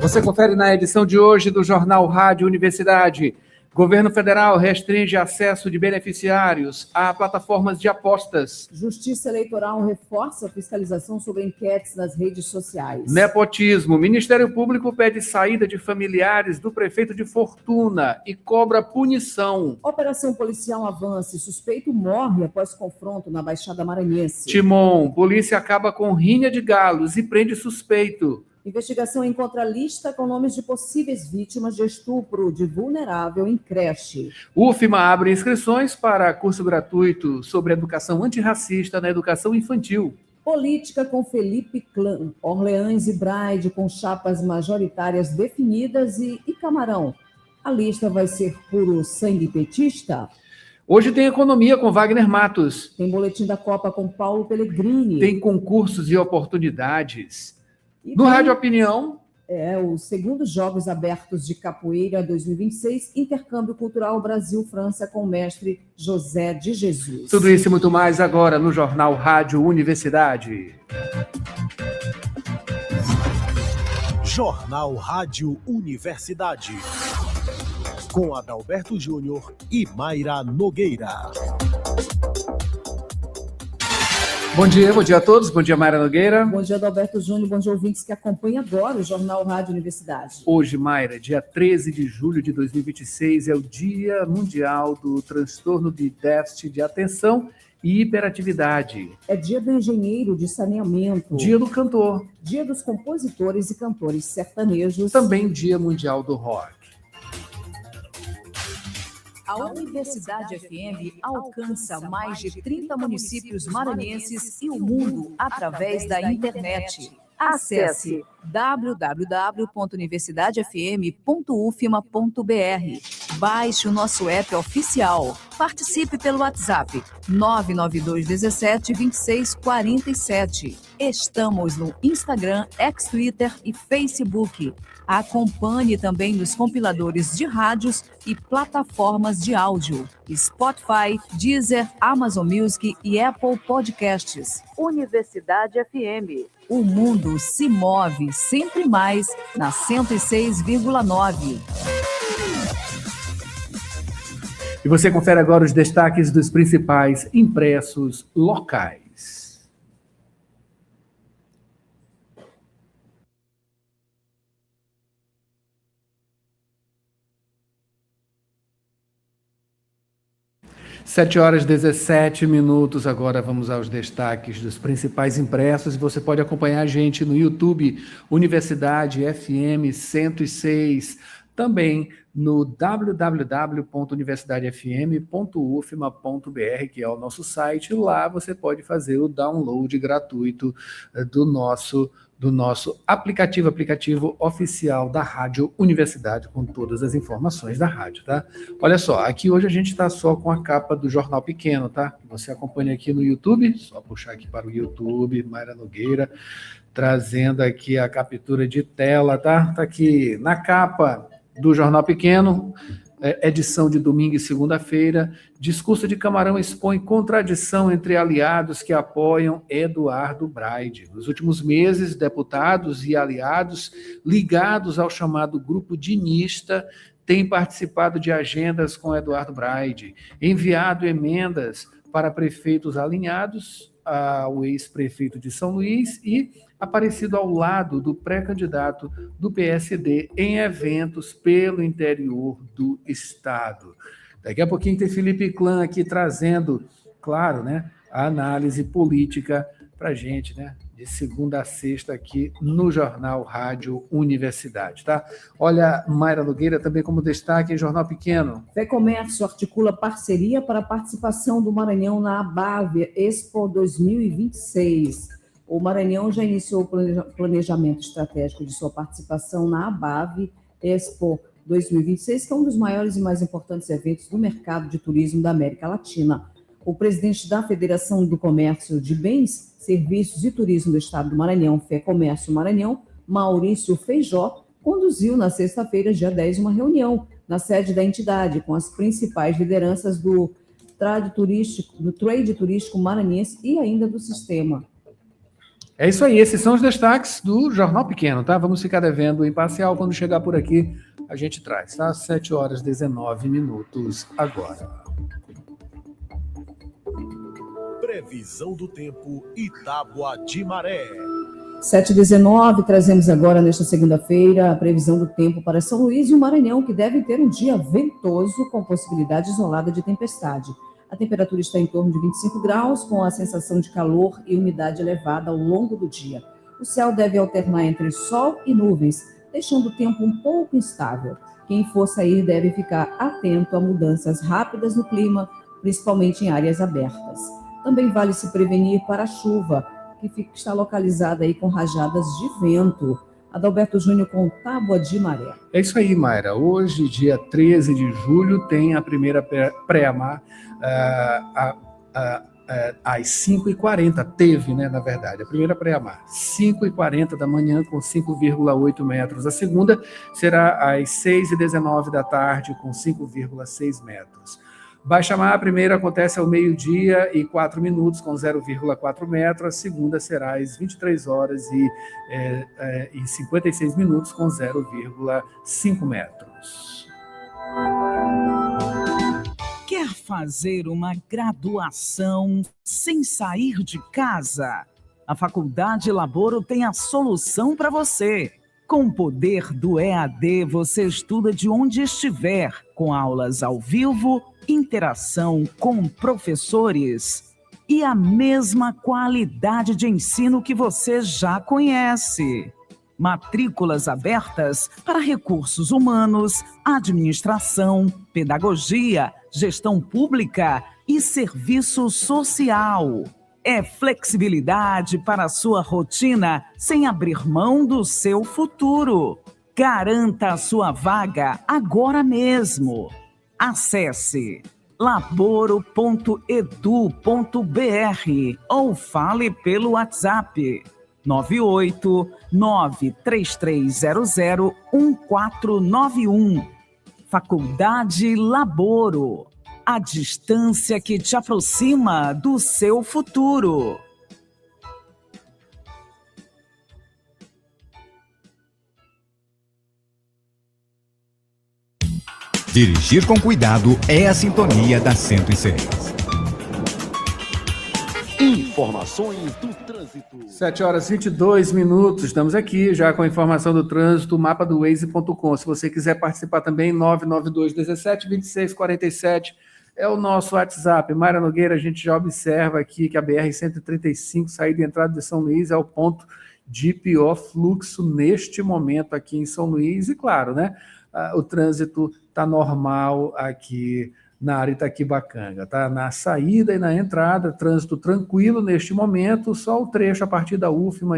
Você confere na edição de hoje do Jornal Rádio Universidade. Governo Federal restringe acesso de beneficiários a plataformas de apostas. Justiça Eleitoral reforça a fiscalização sobre enquetes nas redes sociais. Nepotismo. Ministério Público pede saída de familiares do prefeito de Fortuna e cobra punição. Operação policial avança e suspeito morre após confronto na Baixada Maranhense. Timon. Polícia acaba com rinha de galos e prende suspeito. Investigação encontra lista com nomes de possíveis vítimas de estupro de vulnerável em creche. UFMA abre inscrições para curso gratuito sobre educação antirracista na educação infantil. Política com Felipe Clã, Orleans e Braide com chapas majoritárias definidas e Camarão. A lista vai ser puro sangue petista? Hoje tem economia com Wagner Matos. Tem boletim da Copa com Paulo Pellegrini. Tem concursos e oportunidades. No Rádio Opinião... os segundos Jogos Abertos de Capoeira 2026, Intercâmbio Cultural Brasil-França com o mestre José de Jesus. Tudo isso e muito mais agora no Jornal Rádio Universidade. Jornal Rádio Universidade. Com Adalberto Júnior e Mayra Nogueira. Bom dia a todos. Bom dia, Mayra Nogueira. Bom dia, Adalberto Júnior. Bom dia, ouvintes que acompanham agora o Jornal Rádio Universidade. Hoje, Mayra, dia 13 de julho de 2026, é o Dia Mundial do Transtorno de Déficit de Atenção e Hiperatividade. É dia do engenheiro de saneamento. Dia do cantor. Dia dos compositores e cantores sertanejos. Também Dia Mundial do Rock. A Universidade FM alcança mais de 30 municípios maranhenses e o mundo através da internet. Acesse www.universidadefm.ufma.br. Baixe o nosso app oficial. Participe pelo WhatsApp 992 17 26 47. Estamos no Instagram, Twitter e Facebook. Acompanhe também nos compiladores de rádios e plataformas de áudio. Spotify, Deezer, Amazon Music e Apple Podcasts. Universidade FM. O mundo se move sempre mais na 106,9. E você confere agora os destaques dos principais impressos locais. 7h17, agora vamos aos destaques dos principais impressos. Você pode acompanhar a gente no YouTube, Universidade FM 106, também no www.universidadefm.ufma.br, que é o nosso site. Lá você pode fazer o download gratuito do nosso aplicativo oficial da Rádio Universidade, com todas as informações da rádio, tá? Olha só, aqui hoje a gente está só com a capa do Jornal Pequeno, tá? Você acompanha aqui no YouTube, só puxar aqui para o YouTube, Mayra Nogueira, trazendo aqui a captura de tela, tá? Tá aqui na capa do Jornal Pequeno, edição de domingo e segunda-feira. Discurso de Camarão expõe contradição entre aliados que apoiam Eduardo Braide. Nos últimos meses, deputados e aliados ligados ao chamado Grupo Dinista têm participado de agendas com Eduardo Braide, enviado emendas para prefeitos alinhados ao ex-prefeito de São Luís e aparecido ao lado do pré-candidato do PSD em eventos pelo interior do estado. Daqui a pouquinho tem Felipe Clã aqui trazendo, claro, né, a análise política para a gente, né, de segunda a sexta aqui no Jornal Rádio Universidade, tá? Olha, Mayra Nogueira também como destaque em Jornal Pequeno. FEComércio articula parceria para a participação do Maranhão na ABAV Expo 2026. O Maranhão já iniciou o planejamento estratégico de sua participação na ABAV Expo 2026, que é um dos maiores e mais importantes eventos do mercado de turismo da América Latina. O presidente da Federação do Comércio de Bens, Serviços e Turismo do Estado do Maranhão, FEComércio Maranhão, Maurício Feijó, conduziu na sexta-feira, dia 10, uma reunião na sede da entidade com as principais lideranças do trade turístico maranhense e ainda do sistema. É isso aí, esses são os destaques do Jornal Pequeno, tá? Vamos ficar devendo em parcial, quando chegar por aqui a gente traz, tá? 7h19 agora. Previsão do tempo e tábua de maré. 7h19, trazemos agora, nesta segunda-feira, a previsão do tempo para São Luís e o Maranhão, que deve ter um dia ventoso com possibilidade isolada de tempestade. A temperatura está em torno de 25 graus, com a sensação de calor e umidade elevada ao longo do dia. O céu deve alternar entre sol e nuvens, deixando o tempo um pouco instável. Quem for sair deve ficar atento a mudanças rápidas no clima, principalmente em áreas abertas. Também vale se prevenir para a chuva, que está localizada aí com rajadas de vento. Adalberto Júnior com tábua de maré. É isso aí, Mayra. Hoje, dia 13 de julho, tem a primeira pré-mar às 5h40. Teve, né, na verdade, a primeira pré-mar. 5h40 da manhã, com 5,8 metros. A segunda será às 6h19 da tarde, com 5,6 metros. Baixa-mar, a primeira acontece ao 12h04, com 0,4 metros. A segunda será às 23h56, com 0,5 metros. Quer fazer uma graduação sem sair de casa? A Faculdade Laboro tem a solução para você. Com o poder do EAD, você estuda de onde estiver, com aulas ao vivo, interação com professores e a mesma qualidade de ensino que você já conhece. Matrículas abertas para recursos humanos, administração, pedagogia, gestão pública e serviço social. É flexibilidade para a sua rotina sem abrir mão do seu futuro. Garanta a sua vaga agora mesmo. Acesse laboro.edu.br ou fale pelo WhatsApp 98933001491. Faculdade Laboro. A distância que te aproxima do seu futuro. Dirigir com cuidado é a sintonia da 106. Informações do trânsito. 7h22, estamos aqui já com a informação do trânsito, mapa do Waze.com. Se você quiser participar também, 992172647 é o nosso WhatsApp. Mayra Nogueira, a gente já observa aqui que a BR-135, saída e entrada de São Luís, é o ponto de pior fluxo neste momento aqui em São Luís. E claro, né, o trânsito está normal aqui na área Itaquibacanga, tá? Na saída e na entrada, trânsito tranquilo neste momento, só o trecho a partir da UFMA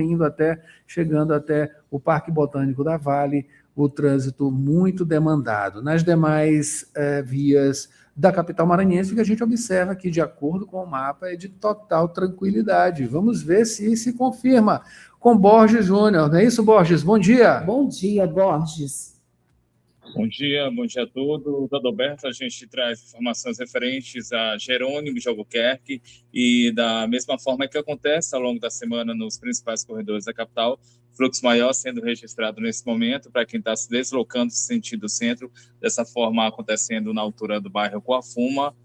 chegando até o Parque Botânico da Vale, o trânsito muito demandado. Nas demais vias da capital maranhense, que a gente observa que, de acordo com o mapa, é de total tranquilidade. Vamos ver se se confirma com Borges Júnior, não é isso, Borges? Bom dia. Bom dia, Borges. Bom dia a todos. Adalberto, a gente traz informações referentes a Jerônimo de Albuquerque e da mesma forma que acontece ao longo da semana nos principais corredores da capital, fluxo maior sendo registrado nesse momento para quem está se deslocando sentido centro, dessa forma acontecendo na altura do bairro Coafuma,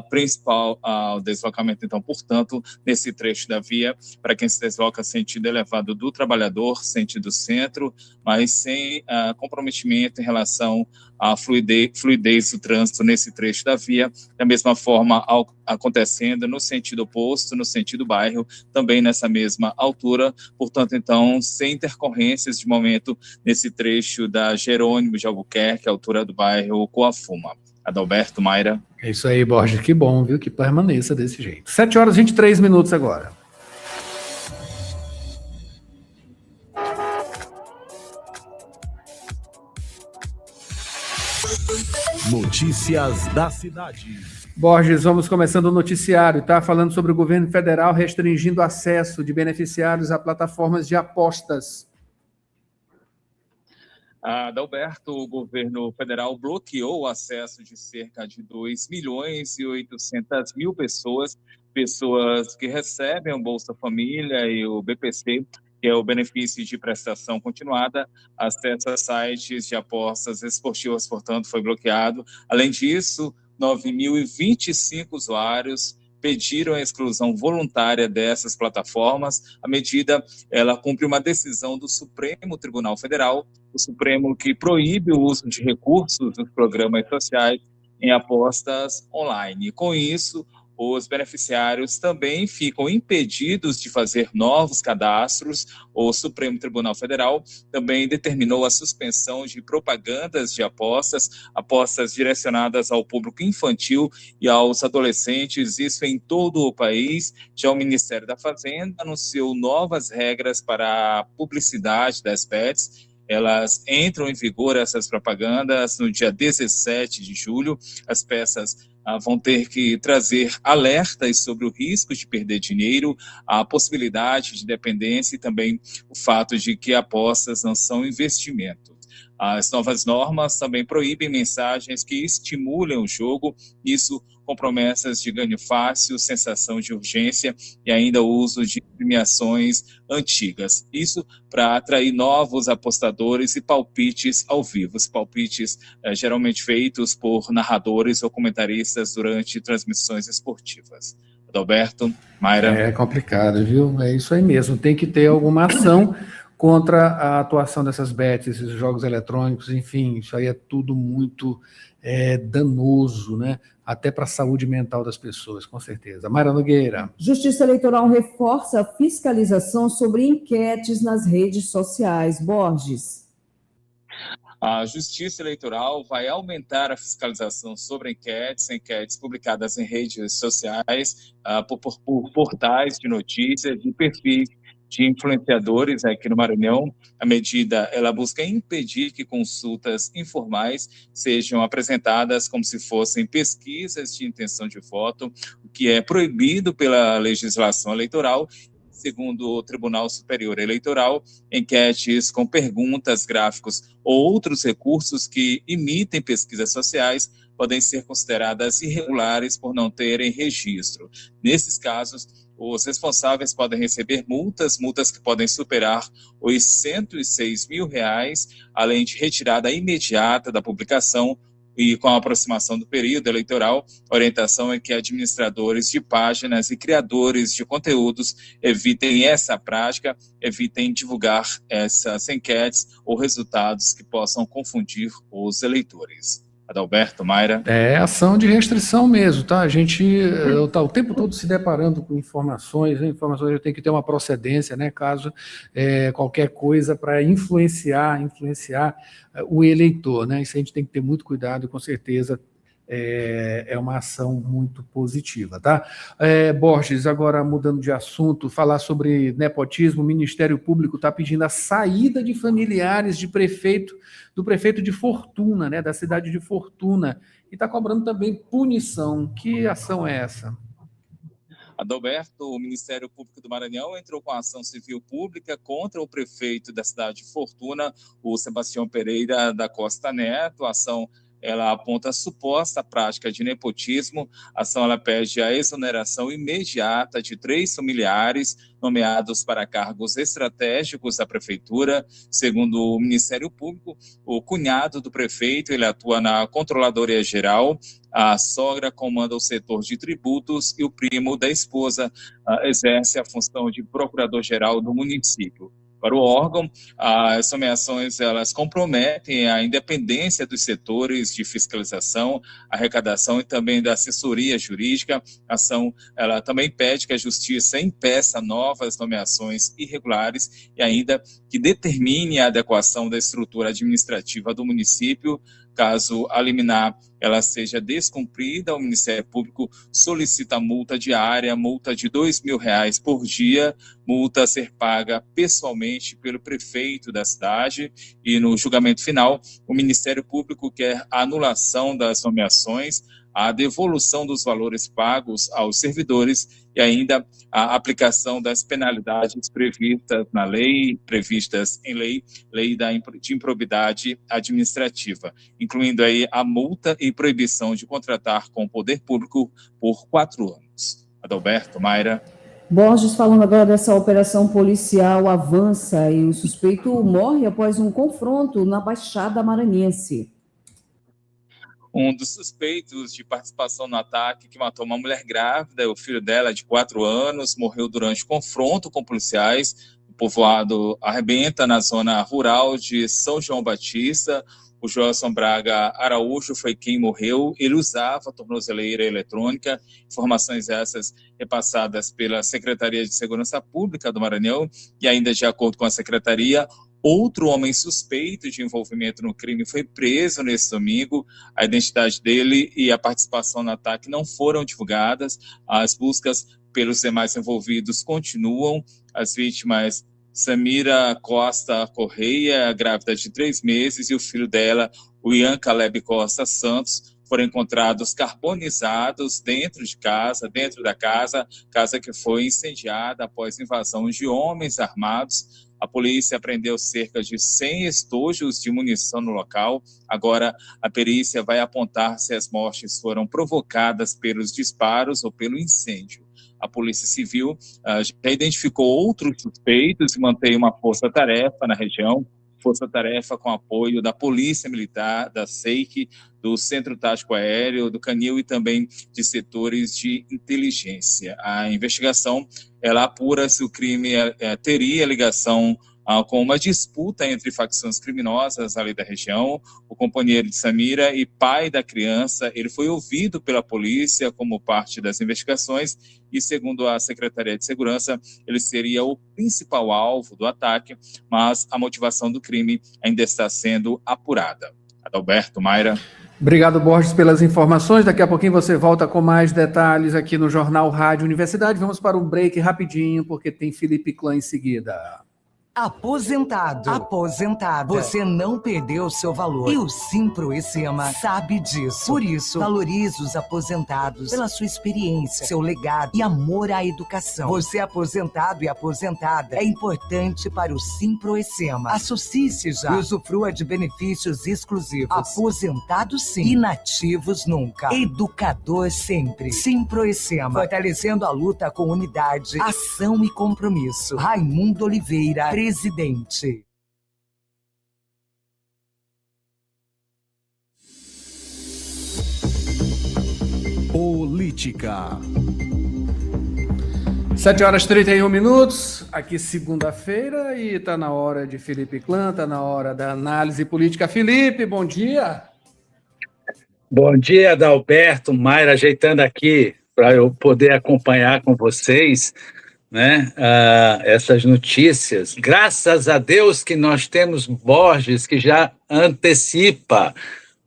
principal deslocamento, então, portanto, nesse trecho da via, para quem se desloca sentido elevado do trabalhador, sentido centro, mas sem comprometimento em relação à fluidez do trânsito nesse trecho da via, da mesma forma acontecendo no sentido oposto, no sentido bairro, também nessa mesma altura, portanto, então, sem intercorrências de momento nesse trecho da Jerônimo de Albuquerque, altura do bairro Coafuma. Adalberto, Mayra. É isso aí, Borges, que bom, viu, que permaneça desse jeito. 7h23 agora. Notícias da cidade. Borges, vamos começando o noticiário, tá? Falando sobre o governo federal restringindo acesso de beneficiários a plataformas de apostas. Adalberto, o governo federal bloqueou o acesso de cerca de 2.800.000 pessoas que recebem o Bolsa Família e o BPC, que é o benefício de prestação continuada, acesso a sites de apostas esportivas, portanto, foi bloqueado. Além disso, 9.025 usuários pediram a exclusão voluntária dessas plataformas. A medida, ela cumpre uma decisão do Supremo Tribunal Federal, o Supremo que proíbe o uso de recursos dos programas sociais em apostas online. Com isso, os beneficiários também ficam impedidos de fazer novos cadastros. O Supremo Tribunal Federal também determinou a suspensão de propagandas de apostas direcionadas ao público infantil e aos adolescentes, isso em todo o país. Já o Ministério da Fazenda anunciou novas regras para a publicidade das bets. Elas entram em vigor, essas propagandas, no dia 17 de julho. As peças vão ter que trazer alertas sobre o risco de perder dinheiro, a possibilidade de dependência e também o fato de que apostas não são investimentos. As novas normas também proíbem mensagens que estimulem o jogo, isso com promessas de ganho fácil, sensação de urgência e ainda o uso de premiações antigas. Isso para atrair novos apostadores e palpites ao vivo. Os palpites geralmente feitos por narradores ou comentaristas durante transmissões esportivas. Adalberto, Mayra. É complicado, viu? É isso aí mesmo. Tem que ter alguma ação contra a atuação dessas bets, esses jogos eletrônicos, enfim, isso aí é tudo muito danoso, né? Até para a saúde mental das pessoas, com certeza. Mayra Nogueira. Justiça Eleitoral reforça a fiscalização sobre enquetes nas redes sociais. Borges. A Justiça Eleitoral vai aumentar a fiscalização sobre enquetes publicadas em redes sociais, por portais de notícias, de perfis de influenciadores aqui no Maranhão. A medida, ela busca impedir que consultas informais sejam apresentadas como se fossem pesquisas de intenção de voto, o que é proibido pela legislação eleitoral. Segundo o Tribunal Superior Eleitoral, enquetes com perguntas, gráficos ou outros recursos que imitem pesquisas sociais podem ser consideradas irregulares por não terem registro. Nesses casos, os responsáveis podem receber multas que podem superar os R$106 mil, além de retirada imediata da publicação. E com a aproximação do período eleitoral, a orientação é que administradores de páginas e criadores de conteúdos evitem essa prática, evitem divulgar essas enquetes ou resultados que possam confundir os eleitores. Adalberto, Mayra. É ação de restrição mesmo, tá? A gente está o tempo todo se deparando com informações, né? Informações tem que ter uma procedência, né? Caso qualquer coisa para influenciar o eleitor, né? Isso a gente tem que ter muito cuidado e com certeza é uma ação muito positiva, tá? Borges, agora mudando de assunto, falar sobre nepotismo. O Ministério Público está pedindo a saída de familiares do prefeito de Fortuna, né, da cidade de Fortuna, e está cobrando também punição. Que ação é essa? Adalberto, o Ministério Público do Maranhão entrou com a ação civil pública contra o prefeito da cidade de Fortuna, o Sebastião Pereira da Costa Neto. A ação, ela aponta a suposta prática de nepotismo. A ação, ela pede a exoneração imediata de 3 familiares nomeados para cargos estratégicos da prefeitura. Segundo o Ministério Público, o cunhado do prefeito, ele atua na Controladoria Geral, a sogra comanda o setor de tributos e o primo da esposa exerce a função de procurador-geral do município. Para o órgão, as nomeações, elas comprometem a independência dos setores de fiscalização, arrecadação e também da assessoria jurídica. A ação, ela também pede que a Justiça impeça novas nomeações irregulares e ainda que determine a adequação da estrutura administrativa do município Caso a liminar ela seja descumprida, o Ministério Público solicita multa diária, multa de R$2.000 por dia, multa a ser paga pessoalmente pelo prefeito da cidade. E no julgamento final, o Ministério Público quer a anulação das nomeações, a devolução dos valores pagos aos servidores e ainda a aplicação das penalidades previstas na lei, previstas em lei de improbidade administrativa, incluindo aí a multa e proibição de contratar com o poder público por 4 anos. Adalberto, Mayra. Borges, falando agora dessa operação policial avança e o suspeito morre após um confronto na Baixada Maranhense. Um dos suspeitos de participação no ataque que matou uma mulher grávida, o filho dela de 4 anos, morreu durante confronto com policiais no povoado Arrebenta, na zona rural de São João Batista. O Joelson Braga Araújo foi quem morreu. Ele usava tornozeleira eletrônica, informações essas repassadas pela Secretaria de Segurança Pública do Maranhão, e ainda de acordo com a Secretaria, outro homem suspeito de envolvimento no crime foi preso nesse domingo. A identidade dele e a participação no ataque não foram divulgadas. As buscas pelos demais envolvidos continuam. As vítimas, Samira Costa Correia, grávida de 3 meses, e o filho dela, o Ian Caleb Costa Santos, foram encontrados carbonizados dentro da casa que foi incendiada após invasão de homens armados. A polícia apreendeu cerca de 100 estojos de munição no local. Agora, a perícia vai apontar se as mortes foram provocadas pelos disparos ou pelo incêndio. A Polícia Civil já identificou outros suspeitos e mantém uma força-tarefa na região, força-tarefa com apoio da Polícia Militar, da SEIC, do Centro Tático Aéreo, do Canil e também de setores de inteligência. A investigação ela apura se o crime teria ligação com uma disputa entre facções criminosas ali da região. O companheiro de Samira e pai da criança, ele foi ouvido pela polícia como parte das investigações e, segundo a Secretaria de Segurança, ele seria o principal alvo do ataque, mas a motivação do crime ainda está sendo apurada. Adalberto, Mayra. Obrigado, Borges, pelas informações. Daqui a pouquinho você volta com mais detalhes aqui no Jornal Rádio Universidade. Vamos para um break rapidinho, porque tem Felipe Clã em seguida. Aposentado. Você não perdeu seu valor. E o Simproecema sabe disso. Por isso, valorize os aposentados pela sua experiência, seu legado e amor à educação. Você aposentado e aposentada é importante para o Simproecema. Associe-se já e usufrua de benefícios exclusivos. Aposentado sim, inativos nunca. Educador sempre. Simproecema, fortalecendo a luta com unidade, ação e compromisso. Raimundo Oliveira, presidente. Política. 7h31, aqui segunda-feira, e está na hora de Felipe Clã, está na hora da análise política. Felipe, bom dia. Bom dia, Adalberto, Mayra, ajeitando aqui para eu poder acompanhar com vocês, né, essas notícias. Graças a Deus que nós temos Borges, que já antecipa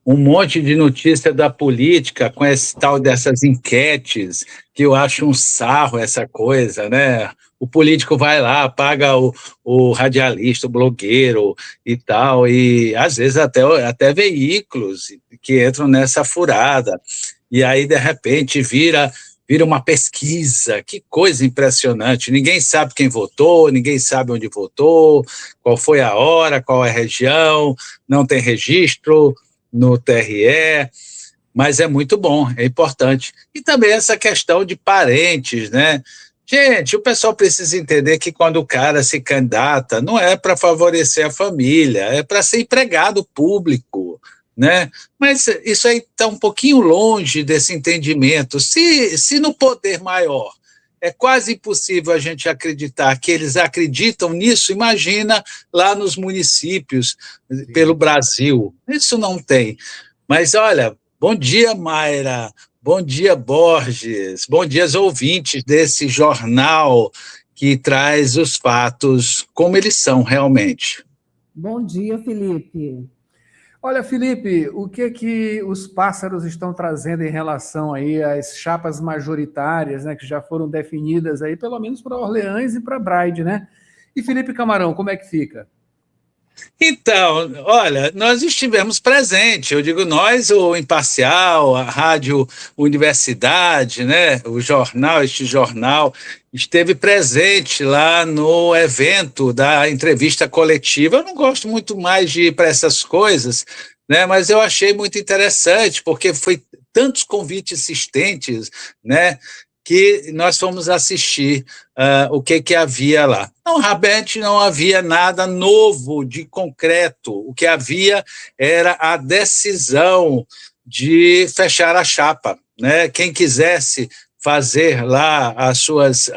um monte de notícia da política com esse tal dessas enquetes, que eu acho um sarro essa coisa, né? O político vai lá, paga o radialista, o blogueiro e tal, e às vezes até veículos que entram nessa furada, e aí de repente vira uma pesquisa. Que coisa impressionante, ninguém sabe quem votou, ninguém sabe onde votou, qual foi a hora, qual é a região, não tem registro no TRE, mas é muito bom, é importante. E também essa questão de parentes, né? Gente, o pessoal precisa entender que quando o cara se candidata, não é para favorecer a família, é para ser empregado público, né? Mas isso aí está um pouquinho longe desse entendimento. Se no poder maior é quase impossível a gente acreditar que eles acreditam nisso, imagina lá nos municípios pelo Brasil. Isso não tem. Mas olha, bom dia, Mayra, bom dia, Borges, bom dia aos ouvintes desse jornal que traz os fatos como eles são realmente. Bom dia, Felipe. Olha, Felipe, o que os pássaros estão trazendo em relação aí às chapas majoritárias, né, que já foram definidas aí, pelo menos para Orleans e para Bride, né? E Felipe Camarão, como é que fica? Então, olha, nós estivemos presentes, eu digo nós, o Imparcial, a Rádio Universidade, né, este jornal, esteve presente lá no evento da entrevista coletiva. Eu não gosto muito mais de ir para essas coisas, né, mas eu achei muito interessante, porque foi tantos convites insistentes, né, que nós fomos assistir o que havia lá. Não, realmente não havia nada novo de concreto. O que havia era a decisão de fechar a chapa, né? Quem quisesse fazer lá as suas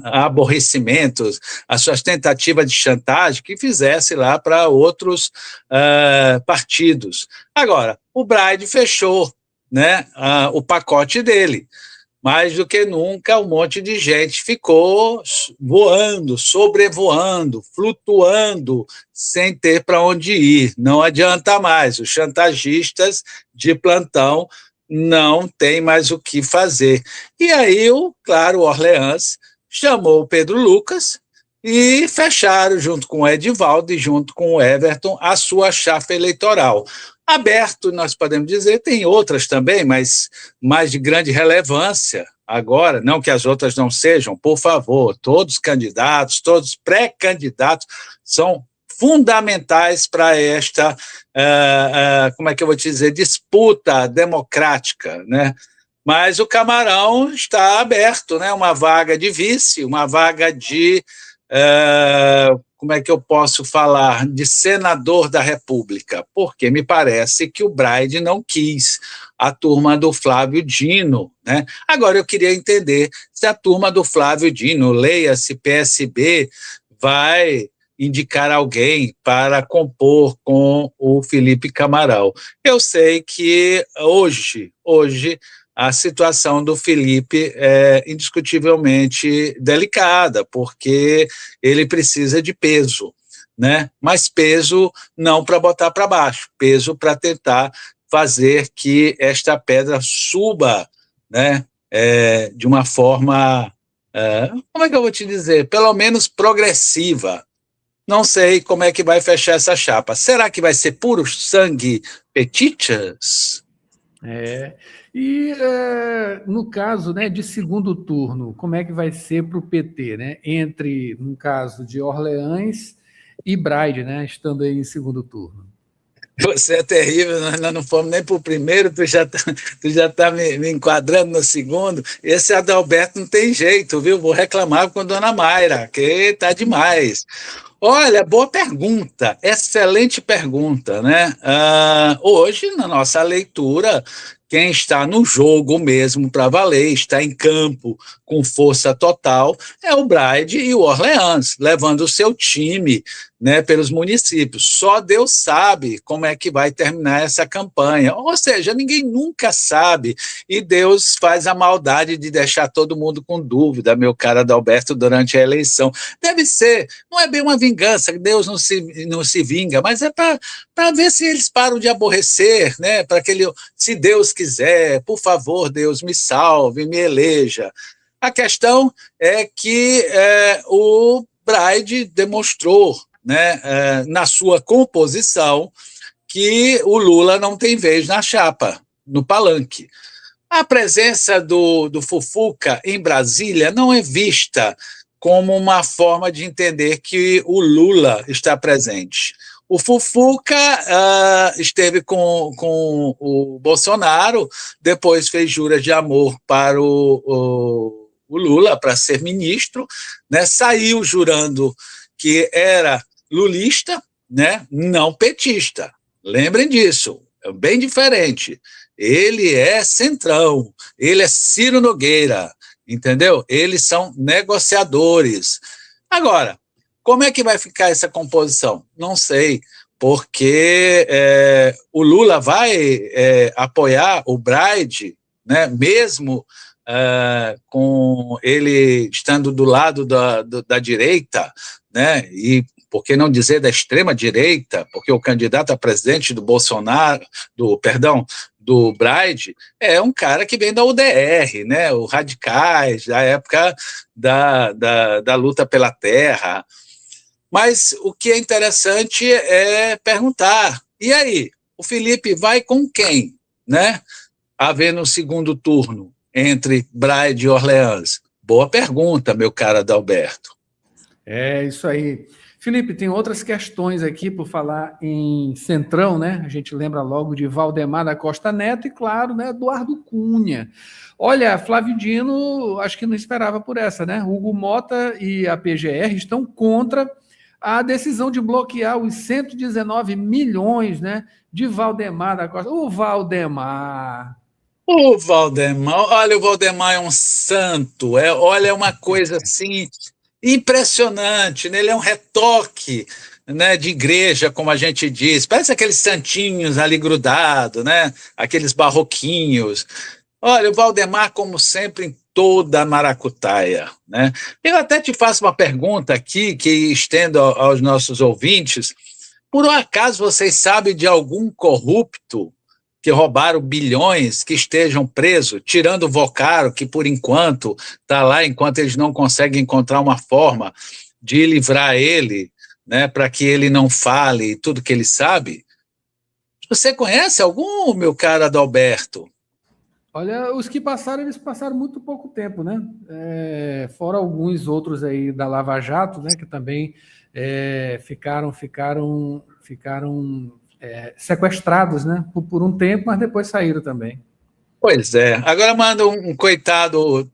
aborrecimentos, as suas tentativas de chantagem, que fizesse lá para outros partidos. Agora, o Bride fechou, né, o pacote dele. Mais do que nunca, um monte de gente ficou voando, sobrevoando, flutuando, sem ter para onde ir. Não adianta mais. Os chantagistas de plantão não têm mais o que fazer. E aí, claro, o Orleans chamou o Pedro Lucas e fecharam, junto com o Edivaldo e junto com o Everton, a sua chapa eleitoral. Aberto, nós podemos dizer, tem outras também, mas mais de grande relevância agora, não que as outras não sejam, por favor, todos os candidatos, todos os pré-candidatos são fundamentais para esta, como é que eu vou te dizer, disputa democrática, né? Mas o Camarão está aberto, né? Uma vaga de vice, uma vaga de... como é que eu posso falar, de senador da República, porque me parece que o Bride não quis a turma do Flávio Dino, né? Agora eu queria entender se a turma do Flávio Dino, leia-se PSB, vai indicar alguém para compor com o Felipe Camarão. Eu sei que hoje a situação do Felipe é indiscutivelmente delicada, porque ele precisa de peso, né? Mas peso não para botar para baixo, peso para tentar fazer que esta pedra suba, né? De uma forma, como é que eu vou te dizer? Pelo menos progressiva. Não sei como é que vai fechar essa chapa. Será que vai ser puro sangue petitas? E no caso, né, de segundo turno, como é que vai ser para o PT, né? Entre, no caso de Orleans e Bride, né? Estando aí em segundo turno. Você é terrível, nós não fomos nem para o primeiro, tu já tá me enquadrando no segundo. Esse Adalberto não tem jeito, viu? Vou reclamar com a dona Mayra, que tá demais. Olha, boa pergunta, excelente pergunta, né? Hoje, na nossa leitura, quem está no jogo mesmo para valer, está em campo com força total, é o Bride e o Orleans, levando o seu time, né, pelos municípios. Só Deus sabe como é que vai terminar essa campanha. Ou seja, ninguém nunca sabe, e Deus faz a maldade de deixar todo mundo com dúvida, meu caro Adalberto, durante a eleição. Deve ser, não é bem uma vingança, Deus não se vinga, mas é para ver se eles param de aborrecer, né, para que ele, se Deus quiser, por favor, Deus, me salve, me eleja. A questão é que o Bride demonstrou, né, na sua composição, que o Lula não tem vez na chapa, no palanque. A presença do Fufuca em Brasília não é vista como uma forma de entender que o Lula está presente. O Fufuca esteve com o Bolsonaro, depois fez juras de amor para o Lula, para ser ministro, né? Saiu jurando que era lulista, né? Não petista. Lembrem disso, é bem diferente. Ele é centrão, ele é Ciro Nogueira, entendeu? Eles são negociadores. Agora, como é que vai ficar essa composição? Não sei, porque o Lula vai apoiar o Bride, né, mesmo com ele estando do lado da direita, né, e por que não dizer da extrema-direita, porque o candidato a presidente do do Braide, é um cara que vem da UDR, né, os radicais, da época da luta pela terra. Mas o que é interessante é perguntar, e aí, o Felipe vai com quem, né, a ver no segundo turno, entre Braide e Orleans? Boa pergunta, meu caro Adalberto. É isso aí. Felipe, tem outras questões aqui por falar em Centrão, né? A gente lembra logo de Valdemar da Costa Neto e, claro, né, Eduardo Cunha. Olha, Flávio Dino, acho que não esperava por essa, né? Hugo Mota e a PGR estão contra a decisão de bloquear os 119 milhões, né, de Valdemar da Costa. O Valdemar, olha, o Valdemar é um santo, olha, é uma coisa assim impressionante, né? Ele é um retoque, né, de igreja, como a gente diz, parece aqueles santinhos ali grudados, né, aqueles barroquinhos. Olha, o Valdemar, como sempre, em toda a maracutaia, né? Eu até te faço uma pergunta aqui, que estendo aos nossos ouvintes: por um acaso vocês sabem de algum corrupto que roubaram bilhões, que estejam presos, tirando o Vocaro, que por enquanto está lá, enquanto eles não conseguem encontrar uma forma de livrar ele, né, para que ele não fale tudo que ele sabe? Você conhece algum, meu caro Adalberto? olha, os que passaram, eles passaram muito pouco tempo, né? Fora alguns outros aí da Lava Jato, né, que também ficaram sequestrados, né, por um tempo, mas depois saíram também. Pois é. Agora manda um coitado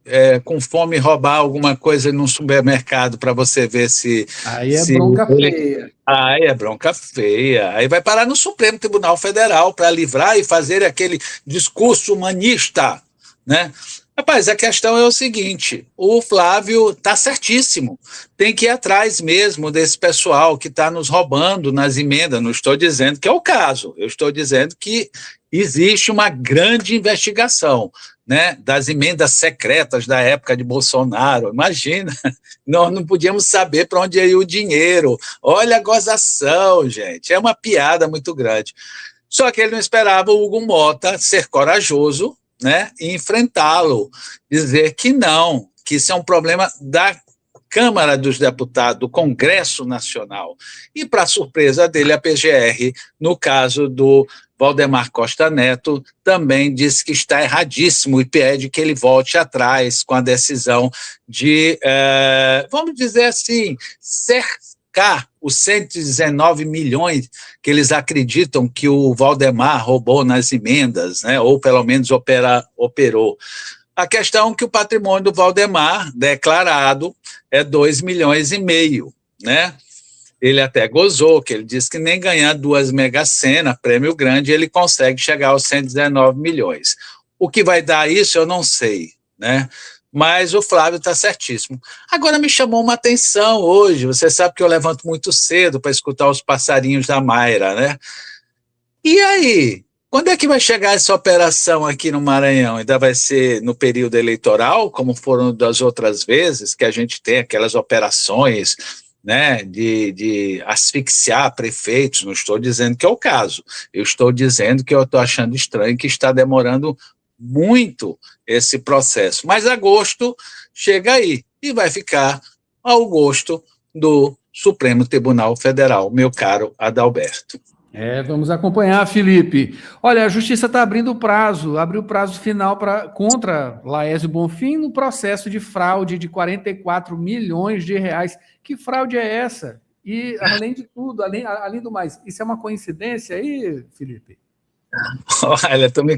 com fome roubar alguma coisa num supermercado para você ver se... Aí é bronca feia. Aí é bronca feia. Aí vai parar no Supremo Tribunal Federal para livrar e fazer aquele discurso humanista, né? Rapaz, a questão é o seguinte: o Flávio está certíssimo, tem que ir atrás mesmo desse pessoal que está nos roubando nas emendas. Não estou dizendo que é o caso, eu estou dizendo que existe uma grande investigação, né, das emendas secretas da época de Bolsonaro. Imagina, nós não podíamos saber para onde ia o dinheiro. Olha a gozação, gente, é uma piada muito grande. Só que ele não esperava o Hugo Mota ser corajoso, né, e enfrentá-lo, dizer que não, que isso é um problema da Câmara dos Deputados, do Congresso Nacional. E, para surpresa dele, a PGR, no caso do Valdemar Costa Neto, também disse que está erradíssimo e pede que ele volte atrás com a decisão de, vamos dizer assim, cercar os 119 milhões que eles acreditam que o Valdemar roubou nas emendas, né, ou pelo menos operou. A questão é que o patrimônio do Valdemar declarado é 2,5 milhões, né? Ele até gozou, que ele disse que nem ganhando 2 mega-sena, prêmio grande, ele consegue chegar aos 119 milhões. O que vai dar isso, eu não sei, né? Mas o Flávio está certíssimo. Agora me chamou uma atenção hoje, você sabe que eu levanto muito cedo para escutar os passarinhos da Mayra, né? E aí, quando é que vai chegar essa operação aqui no Maranhão? Ainda vai ser no período eleitoral, como foram das outras vezes, que a gente tem aquelas operações, né, de asfixiar prefeitos? Não estou dizendo que é o caso, eu estou dizendo que eu estou achando estranho que está demorando muito esse processo, mas agosto chega aí e vai ficar ao gosto do Supremo Tribunal Federal, meu caro Adalberto. Vamos acompanhar, Felipe. Olha, a Justiça está abriu o prazo final contra Laésio Bonfim no processo de fraude de 44 milhões de reais. Que fraude é essa? E, além de tudo, além do mais, isso é uma coincidência aí, Felipe? Olha, tu me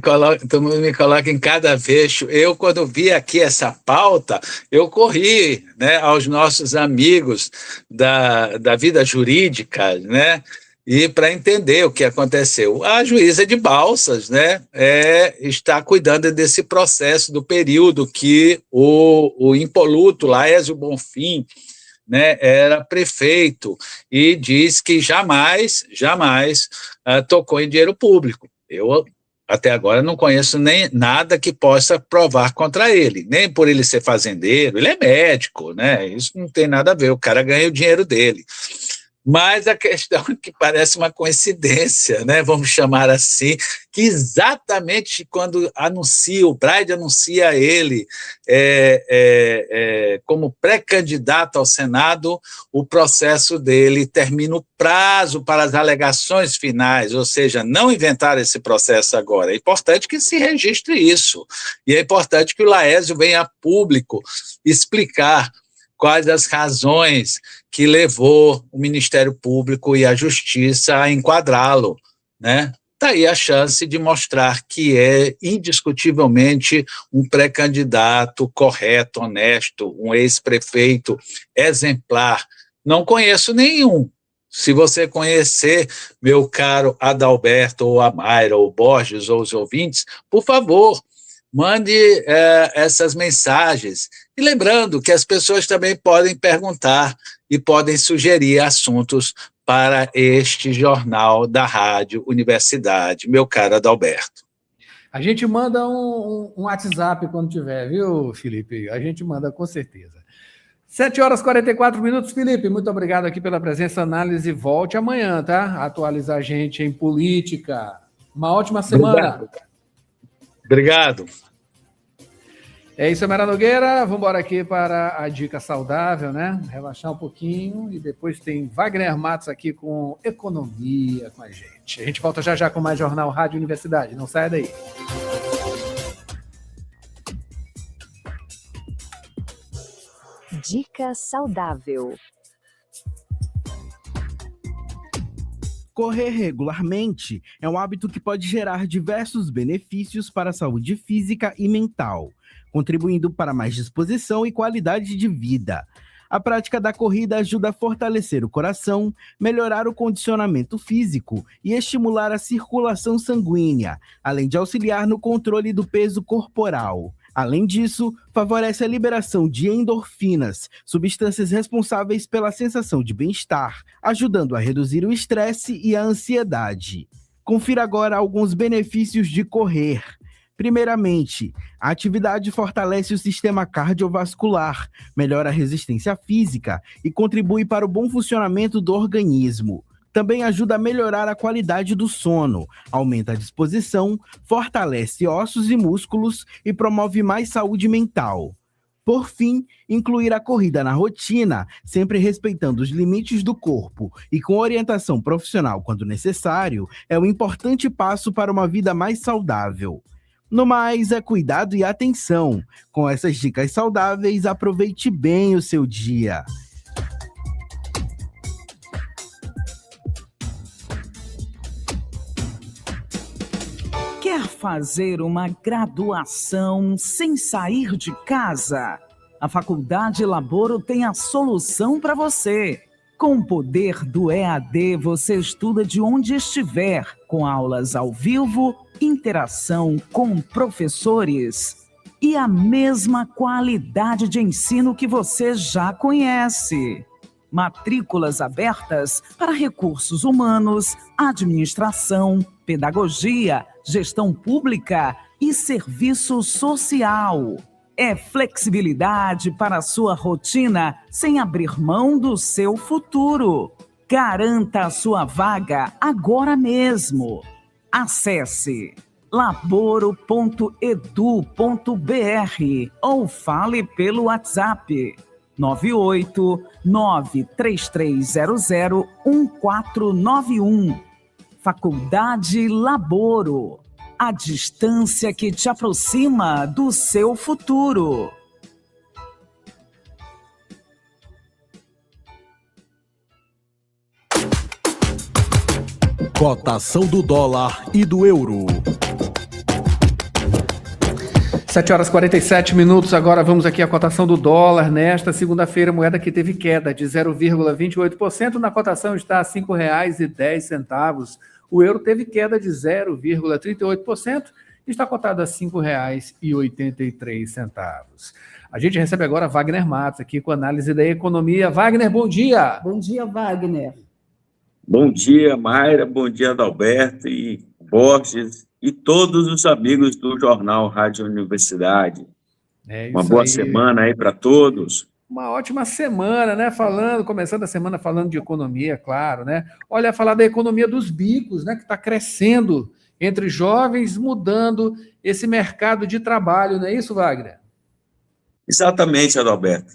coloca em cada fecho. Eu, quando vi aqui essa pauta, eu corri, né, aos nossos amigos da vida jurídica, né, e para entender o que aconteceu. A juíza de Balsas, né, está cuidando desse processo do período que o impoluto Laésio Bonfim, né, era prefeito, e diz que jamais tocou em dinheiro público. Eu, até agora, não conheço nem nada que possa provar contra ele, nem por ele ser fazendeiro, ele é médico, né? Isso não tem nada a ver, o cara ganha o dinheiro dele. Mas a questão é que parece uma coincidência, né? Vamos chamar assim, que exatamente quando o Braide anuncia ele como pré-candidato ao Senado, o processo dele termina o prazo para as alegações finais, ou seja, não inventar esse processo agora. É importante que se registre isso, e é importante que o Laésio venha a público explicar quais as razões que levou o Ministério Público e a Justiça a enquadrá-lo, né? Está aí a chance de mostrar que é indiscutivelmente um pré-candidato correto, honesto, um ex-prefeito exemplar. Não conheço nenhum. Se você conhecer, meu caro Adalberto, ou a Mayra, ou o Borges, ou os ouvintes, por favor, mande essas mensagens. E lembrando que as pessoas também podem perguntar e podem sugerir assuntos para este jornal da Rádio Universidade, meu caro Adalberto. A gente manda um WhatsApp quando tiver, viu, Felipe? A gente manda com certeza. 7h44, Felipe. Muito obrigado aqui pela presença, análise. Volte amanhã, tá? Atualizar a gente em política. Uma ótima semana. Obrigado. É isso, Mara Nogueira. Vamos embora aqui para a dica saudável, né? Relaxar um pouquinho. E depois tem Wagner Matos aqui com economia com a gente. A gente volta já já com mais Jornal Rádio Universidade. Não saia daí. Dica saudável. Correr regularmente é um hábito que pode gerar diversos benefícios para a saúde física e mental, contribuindo para mais disposição e qualidade de vida. A prática da corrida ajuda a fortalecer o coração, melhorar o condicionamento físico e estimular a circulação sanguínea, além de auxiliar no controle do peso corporal. Além disso, favorece a liberação de endorfinas, substâncias responsáveis pela sensação de bem-estar, ajudando a reduzir o estresse e a ansiedade. Confira agora alguns benefícios de correr. Primeiramente, a atividade fortalece o sistema cardiovascular, melhora a resistência física e contribui para o bom funcionamento do organismo. Também ajuda a melhorar a qualidade do sono, aumenta a disposição, fortalece ossos e músculos e promove mais saúde mental. Por fim, incluir a corrida na rotina, sempre respeitando os limites do corpo e com orientação profissional quando necessário, é um importante passo para uma vida mais saudável. No mais, é cuidado e atenção. Com essas dicas saudáveis, aproveite bem o seu dia. Quer fazer uma graduação sem sair de casa? A Faculdade Laboro tem a solução para você. Com o poder do EAD, você estuda de onde estiver, com aulas ao vivo, interação com professores e a mesma qualidade de ensino que você já conhece. Matrículas abertas para recursos humanos, administração, pedagogia, gestão pública e serviço social. É flexibilidade para a sua rotina sem abrir mão do seu futuro. Garanta a sua vaga agora mesmo. Acesse laboro.edu.br ou fale pelo WhatsApp 98933001491. Faculdade Laboro. A distância que te aproxima do seu futuro. Cotação do dólar e do euro. 7h47, agora vamos aqui à cotação do dólar. Nesta segunda-feira, a moeda que teve queda de 0,28%, na cotação está a R$ 5,10. O euro teve queda de 0,38% e está cotado a R$ 5,83. A gente recebe agora Wagner Matos aqui com análise da economia. Wagner, bom dia. Bom dia, Wagner. Bom dia, Mayra, bom dia, Adalberto e Borges e todos os amigos do Jornal Rádio Universidade. Uma boa semana aí para todos. Uma ótima semana, né? Começando a semana falando de economia, claro, né? Olha, falar da economia dos bicos, né? Que está crescendo entre jovens, mudando esse mercado de trabalho, não é isso, Wagner? Exatamente, Adalberto.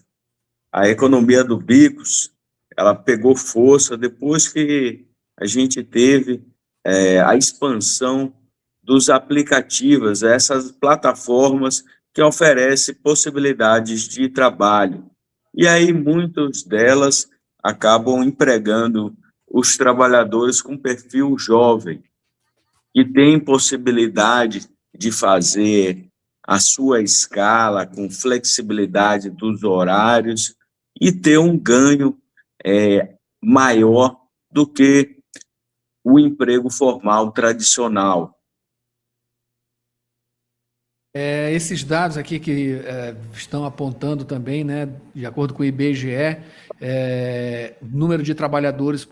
A economia do Bicos, ela pegou força depois que a gente teve a expansão dos aplicativos, essas plataformas que oferecem possibilidades de trabalho. E aí, muitas delas acabam empregando os trabalhadores com perfil jovem, que tem possibilidade de fazer a sua escala com flexibilidade dos horários e ter um ganho maior do que o emprego formal tradicional. Esses dados aqui que estão apontando também, né, de acordo com o IBGE, número de trabalhadores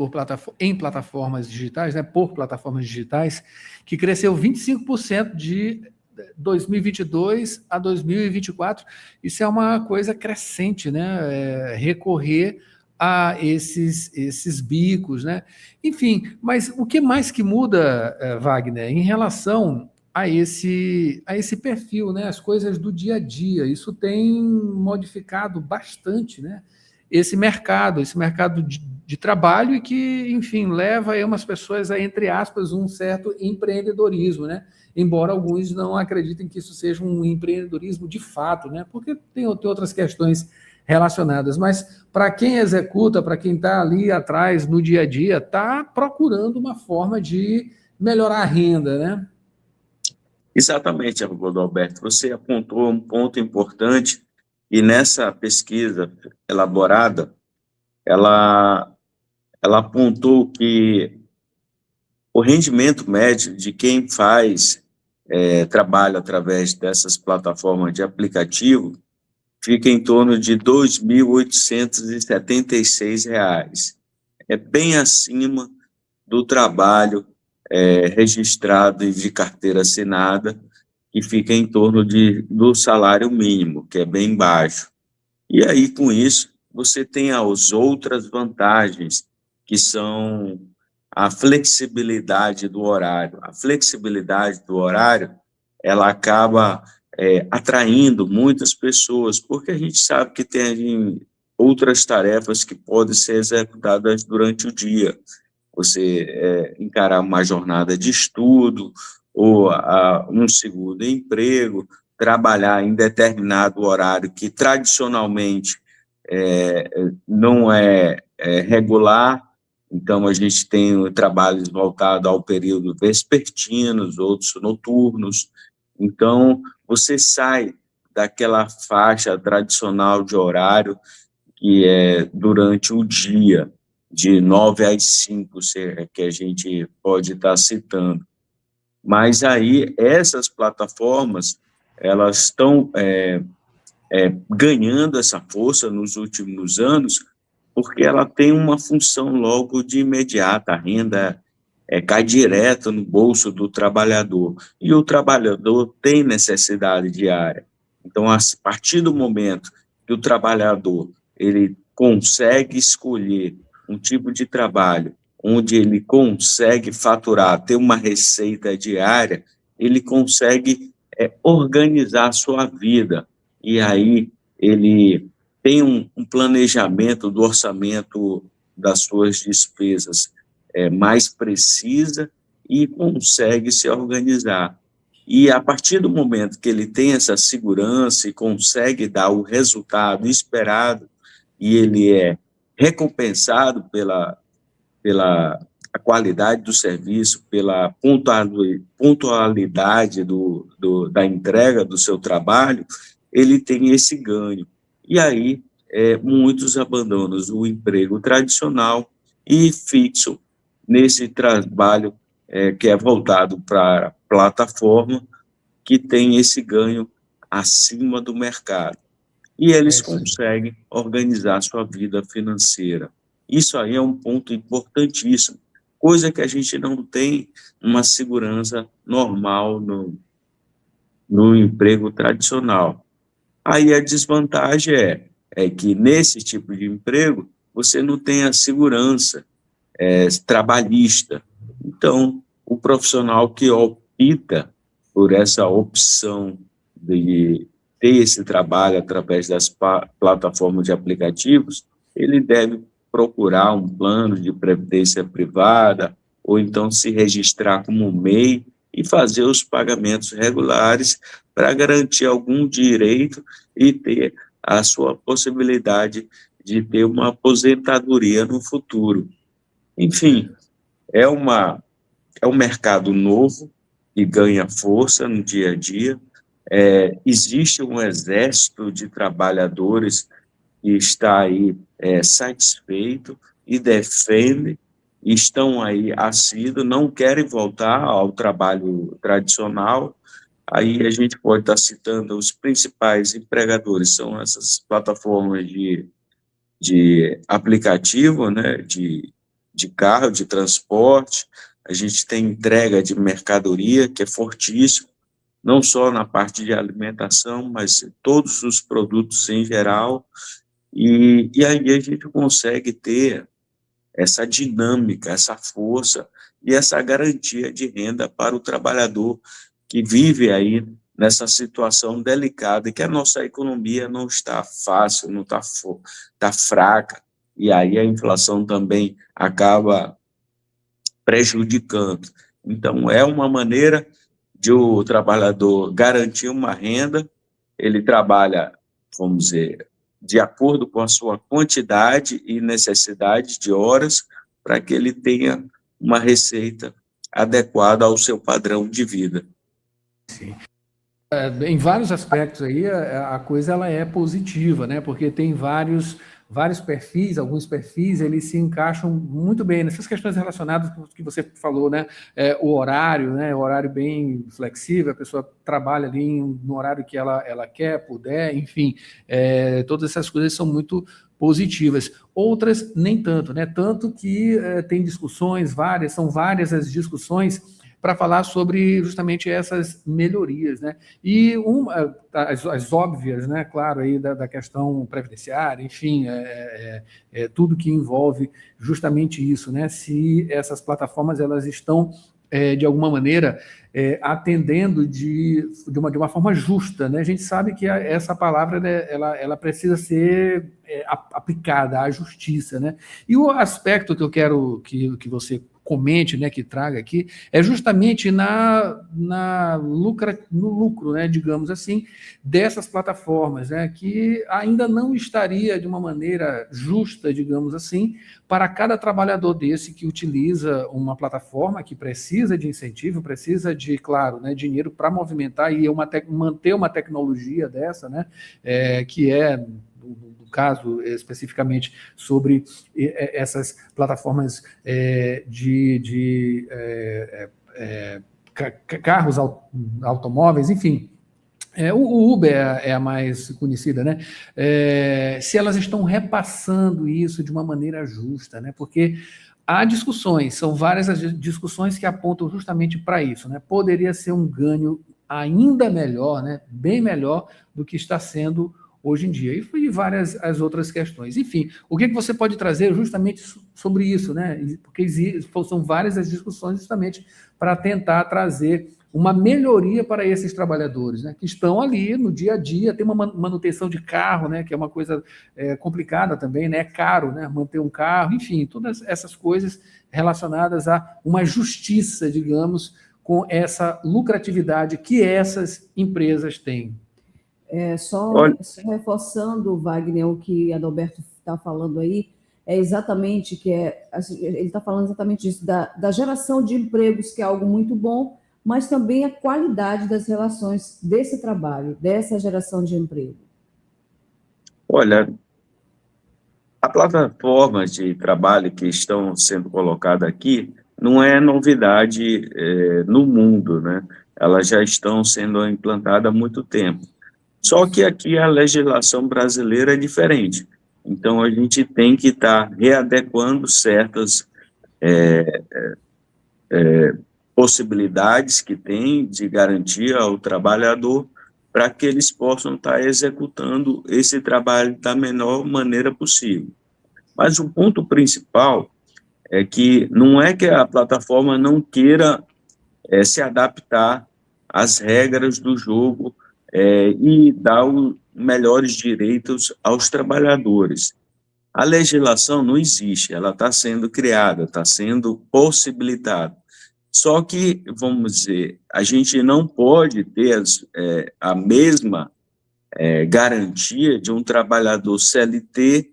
em plataformas digitais, né, por plataformas digitais, que cresceu 25% de 2022 a 2024. Isso é uma coisa crescente, né, recorrer a esses bicos, né? Enfim, mas o que mais que muda, Wagner, em relação a esse perfil, né? As coisas do dia a dia. Isso tem modificado bastante, né? Esse mercado de trabalho e que, enfim, leva aí umas pessoas a, entre aspas, um certo empreendedorismo, né? Embora alguns não acreditem que isso seja um empreendedorismo de fato, né? Porque tem outras questões relacionadas, mas para quem executa, para quem está ali atrás no dia a dia, está procurando uma forma de melhorar a renda, né? Exatamente, Alberto. Você apontou um ponto importante e nessa pesquisa elaborada, ela apontou que o rendimento médio de quem faz trabalho através dessas plataformas de aplicativo fica em torno de R$ 2.876. É bem acima do trabalho registrado e de carteira assinada, que fica em torno do salário mínimo, que é bem baixo. E aí, com isso, você tem as outras vantagens, que são a flexibilidade do horário. A flexibilidade do horário, ela acaba atraindo muitas pessoas, porque a gente sabe que tem outras tarefas que podem ser executadas durante o dia. Você encarar uma jornada de estudo ou um segundo emprego, trabalhar em determinado horário que tradicionalmente não é regular. Então, a gente tem trabalhos voltados ao período vespertinos, outros noturnos. Então, você sai daquela faixa tradicional de horário que é durante o dia, de 9 às 5, que a gente pode estar citando. Mas aí, essas plataformas, elas estão ganhando essa força nos últimos anos, porque ela tem uma função logo de imediata, a renda cai direto no bolso do trabalhador, e o trabalhador tem necessidade diária. Então, a partir do momento que o trabalhador ele consegue escolher um tipo de trabalho onde ele consegue faturar, ter uma receita diária, ele consegue organizar a sua vida, e aí ele tem um planejamento do orçamento das suas despesas mais precisa e consegue se organizar. E a partir do momento que ele tem essa segurança e consegue dar o resultado esperado, e ele é recompensado pela a qualidade do serviço, pela pontualidade da entrega do seu trabalho, ele tem esse ganho. E aí, muitos abandonam o emprego tradicional e fixam nesse trabalho que é voltado para a plataforma, que tem esse ganho acima do mercado. E eles conseguem organizar sua vida financeira. Isso aí é um ponto importantíssimo, coisa que a gente não tem uma segurança normal no emprego tradicional. Aí a desvantagem é é que nesse tipo de emprego você não tem a segurança trabalhista. Então, o profissional que opta por essa opção de ter esse trabalho através das plataformas de aplicativos, ele deve procurar um plano de previdência privada, ou então se registrar como MEI e fazer os pagamentos regulares para garantir algum direito e ter a sua possibilidade de ter uma aposentadoria no futuro. Enfim, é um mercado novo que ganha força no dia a dia. Existe um exército de trabalhadores que está aí satisfeito e defende, estão aí assíduos, não querem voltar ao trabalho tradicional. Aí a gente pode estar citando os principais empregadores, são essas plataformas de aplicativo, né, de carro, de transporte. A gente tem entrega de mercadoria, que é fortíssimo, não só na parte de alimentação, mas todos os produtos em geral, e aí a gente consegue ter essa dinâmica, essa força e essa garantia de renda para o trabalhador que vive aí nessa situação delicada, que a nossa economia não está fácil, não está fraca, e aí a inflação também acaba prejudicando. Então, é uma maneira de o trabalhador garantir uma renda, ele trabalha, vamos dizer, de acordo com a sua quantidade e necessidade de horas, para que ele tenha uma receita adequada ao seu padrão de vida. Sim. Em vários aspectos aí, a coisa ela é positiva, né? Porque tem vários perfis, alguns perfis, eles se encaixam muito bem nessas questões relacionadas com o que você falou, né? O horário, né? O horário bem flexível, a pessoa trabalha ali no horário que ela quer, puder, enfim, todas essas coisas são muito positivas. Outras, nem tanto, né? Tanto que tem discussões várias, são várias as discussões para falar sobre justamente essas melhorias, né? E as óbvias, né? Claro, aí da questão previdenciária, enfim, tudo que envolve justamente isso, né? Se essas plataformas elas estão de alguma maneira atendendo de uma forma justa, né? A gente sabe que essa palavra, né, ela precisa ser aplicada à justiça, né? E o aspecto que eu quero que você comente, né, que traga aqui, é justamente no lucro, né, digamos assim, dessas plataformas, né, que ainda não estaria de uma maneira justa, digamos assim, para cada trabalhador desse que utiliza uma plataforma que precisa de incentivo, precisa de, claro, né, dinheiro para movimentar e manter uma tecnologia dessa, né, que no caso especificamente sobre essas plataformas de carros automóveis, enfim. O Uber é a mais conhecida, né? Se elas estão repassando isso de uma maneira justa, né? Porque há discussões, são várias as discussões que apontam justamente para isso, né? Poderia ser um ganho ainda melhor, né? Bem melhor do que está sendo hoje em dia, e várias as outras questões. Enfim, o que você pode trazer justamente sobre isso, né? Porque são várias as discussões justamente para tentar trazer uma melhoria para esses trabalhadores, né? Que estão ali no dia a dia, tem uma manutenção de carro, né? Que é uma coisa complicada também, né? É caro, né? Manter um carro, enfim, todas essas coisas relacionadas a uma justiça, digamos, com essa lucratividade que essas empresas têm. Só reforçando, Wagner, o que Adalberto está falando aí, exatamente que ele está falando exatamente disso, da geração de empregos, que é algo muito bom, mas também a qualidade das relações desse trabalho, dessa geração de emprego. Olha, as plataformas de trabalho que estão sendo colocadas aqui não é novidade no mundo, né? Elas já estão sendo implantadas há muito tempo. Só que aqui a legislação brasileira é diferente. Então, a gente tem que estar readequando certas possibilidades que tem de garantia ao trabalhador para que eles possam estar executando esse trabalho da menor maneira possível. Mas o ponto principal é que não é que a plataforma não queira se adaptar às regras do jogo e dar os melhores direitos aos trabalhadores. A legislação não existe, ela está sendo criada, está sendo possibilitada. Só que, vamos dizer, a gente não pode ter a mesma garantia de um trabalhador CLT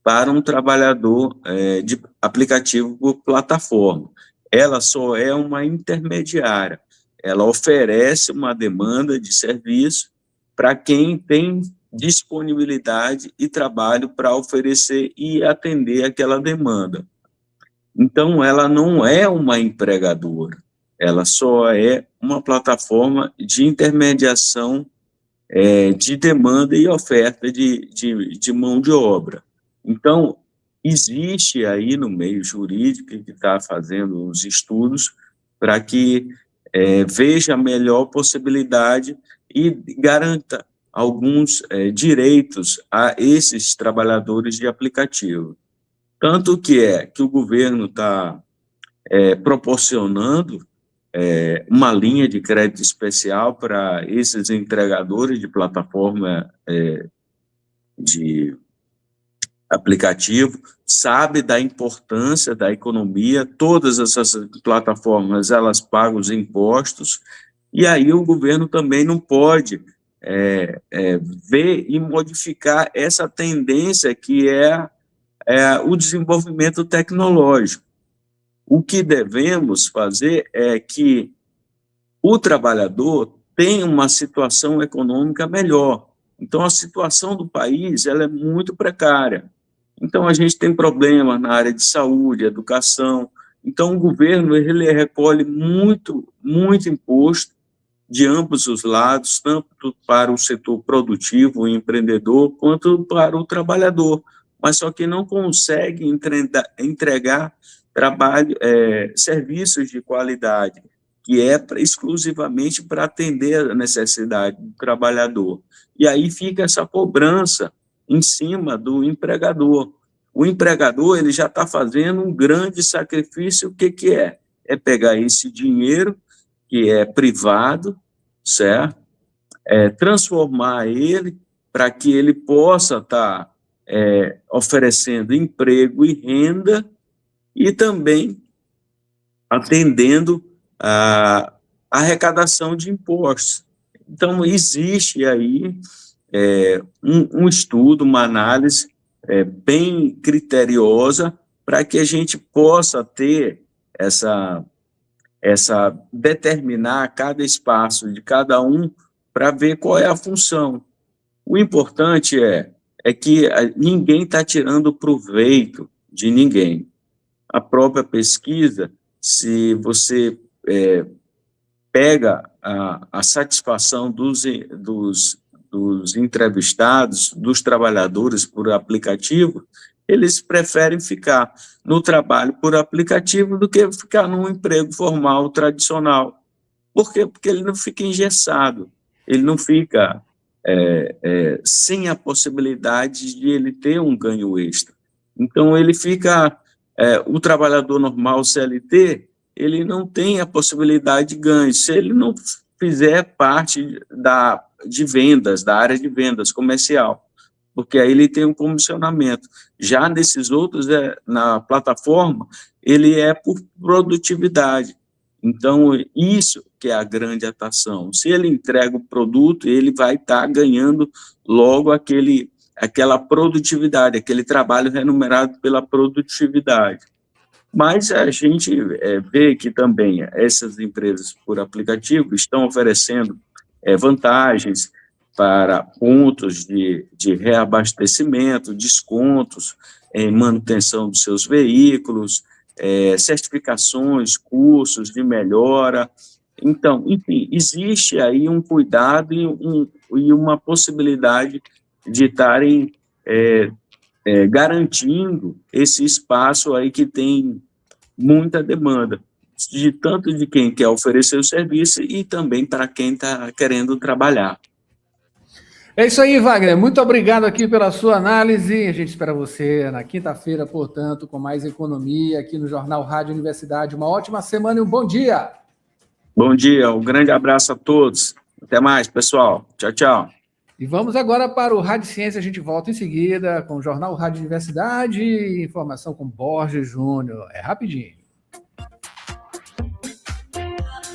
para um trabalhador de aplicativo por plataforma. Ela só é uma intermediária, ela oferece uma demanda de serviço para quem tem disponibilidade e trabalho para oferecer e atender aquela demanda. Então, ela não é uma empregadora, ela só é uma plataforma de intermediação de demanda e oferta de mão de obra. Então, existe aí no meio jurídico que está fazendo os estudos para que veja a melhor possibilidade e garanta alguns direitos a esses trabalhadores de aplicativo. Tanto que o governo está proporcionando uma linha de crédito especial para esses entregadores de plataforma de aplicativo, sabe da importância da economia, todas essas plataformas, elas pagam os impostos, e aí o governo também não pode ver e modificar essa tendência que é o desenvolvimento tecnológico. O que devemos fazer é que o trabalhador tenha uma situação econômica melhor. Então, a situação do país ela é muito precária. Então, a gente tem problemas na área de saúde, educação. Então, o governo ele recolhe muito imposto de ambos os lados, tanto para o setor produtivo e empreendedor, quanto para o trabalhador, mas só que não consegue entregar serviços de qualidade, que é exclusivamente para atender a necessidade do trabalhador. E aí fica essa cobrança em cima do empregador. O empregador ele já está fazendo um grande sacrifício. O que é? É pegar esse dinheiro, que é privado, certo? Transformar ele para que ele possa estar oferecendo emprego e renda e também atendendo a arrecadação de impostos. Então, existe aí um estudo, uma análise bem criteriosa para que a gente possa ter determinar cada espaço de cada um para ver qual é a função. O importante é que ninguém está tirando proveito de ninguém. A própria pesquisa, se você pega a satisfação dos entrevistados, dos trabalhadores por aplicativo, eles preferem ficar no trabalho por aplicativo do que ficar num emprego formal, tradicional. Por quê? Porque ele não fica engessado, ele não fica sem a possibilidade de ele ter um ganho extra. Então, ele fica... o trabalhador normal, CLT, ele não tem a possibilidade de ganho, se ele não fizer parte de vendas, da área de vendas comercial, porque aí ele tem um comissionamento. Já nesses outros, na plataforma, ele é por produtividade. Então, isso que é a grande atração. Se ele entrega o produto, ele vai estar ganhando logo aquela produtividade, aquele trabalho remunerado pela produtividade. Mas a gente vê que também essas empresas por aplicativo estão oferecendo vantagens para pontos de reabastecimento, descontos em manutenção dos seus veículos, certificações, cursos de melhora. Então, enfim, existe aí um cuidado e uma possibilidade de estarem garantindo esse espaço aí que tem muita demanda, tanto de quem quer oferecer o serviço e também para quem está querendo trabalhar. É isso aí, Wagner. Muito obrigado aqui pela sua análise. A gente espera você na quinta-feira, portanto, com mais economia aqui no Jornal Rádio Universidade. Uma ótima semana e um bom dia. Bom dia, um grande abraço a todos. Até mais, pessoal. Tchau, tchau. E vamos agora para o Rádio Ciência. A gente volta em seguida com o Jornal Rádio Universidade. Informação com Borges Júnior. É rapidinho.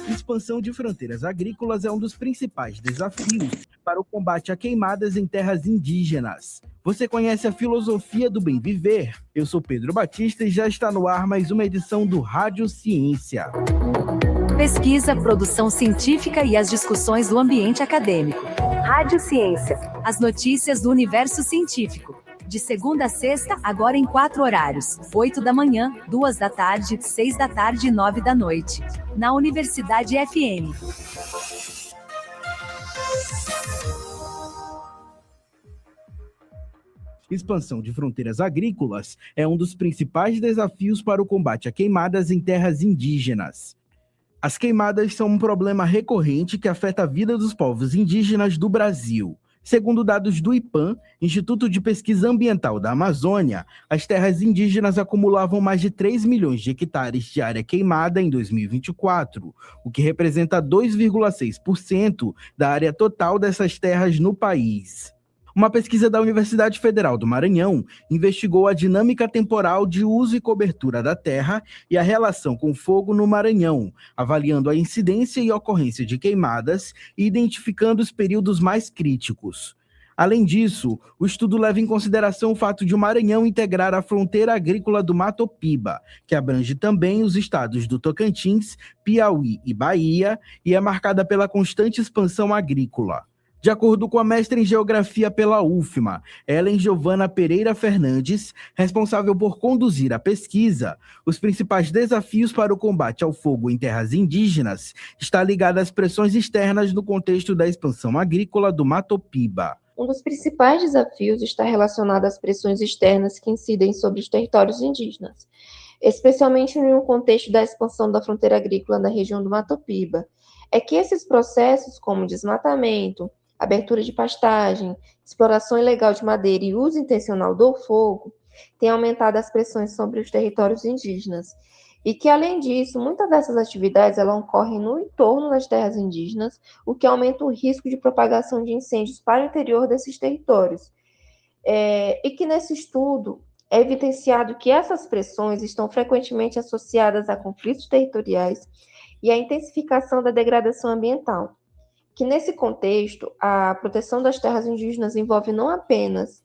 Expansão de fronteiras agrícolas é um dos principais desafios para o combate a queimadas em terras indígenas. Você conhece a filosofia do bem viver? Eu sou Pedro Batista e já está no ar mais uma edição do Rádio Ciência. Pesquisa, produção científica e as discussões do ambiente acadêmico. Rádio Ciência. As notícias do universo científico. De segunda a sexta, agora em 4 horários. 8 da manhã, 2 da tarde, 6 da tarde e 9 da noite. Na Universidade FM. Expansão de fronteiras agrícolas é um dos principais desafios para o combate a queimadas em terras indígenas. As queimadas são um problema recorrente que afeta a vida dos povos indígenas do Brasil. Segundo dados do IPAM, Instituto de Pesquisa Ambiental da Amazônia, as terras indígenas acumulavam mais de 3 milhões de hectares de área queimada em 2024, o que representa 2,6% da área total dessas terras no país. Uma pesquisa da Universidade Federal do Maranhão investigou a dinâmica temporal de uso e cobertura da terra e a relação com fogo no Maranhão, avaliando a incidência e ocorrência de queimadas e identificando os períodos mais críticos. Além disso, o estudo leva em consideração o fato de o Maranhão integrar a fronteira agrícola do Mato Piba, que abrange também os estados do Tocantins, Piauí e Bahia, e é marcada pela constante expansão agrícola. De acordo com a mestra em Geografia pela UFMA, Ellen Giovana Pereira Fernandes, responsável por conduzir a pesquisa, os principais desafios para o combate ao fogo em terras indígenas está ligado às pressões externas no contexto da expansão agrícola do Mato Piba. Um dos principais desafios está relacionado às pressões externas que incidem sobre os territórios indígenas, especialmente no contexto da expansão da fronteira agrícola na região do Mato Piba. É que esses processos, como desmatamento, abertura de pastagem, exploração ilegal de madeira e uso intencional do fogo, têm aumentado as pressões sobre os territórios indígenas. E que, além disso, muitas dessas atividades elas ocorrem no entorno das terras indígenas, o que aumenta o risco de propagação de incêndios para o interior desses territórios. E que, nesse estudo, é evidenciado que essas pressões estão frequentemente associadas a conflitos territoriais e à intensificação da degradação ambiental. Que, nesse contexto, a proteção das terras indígenas envolve não apenas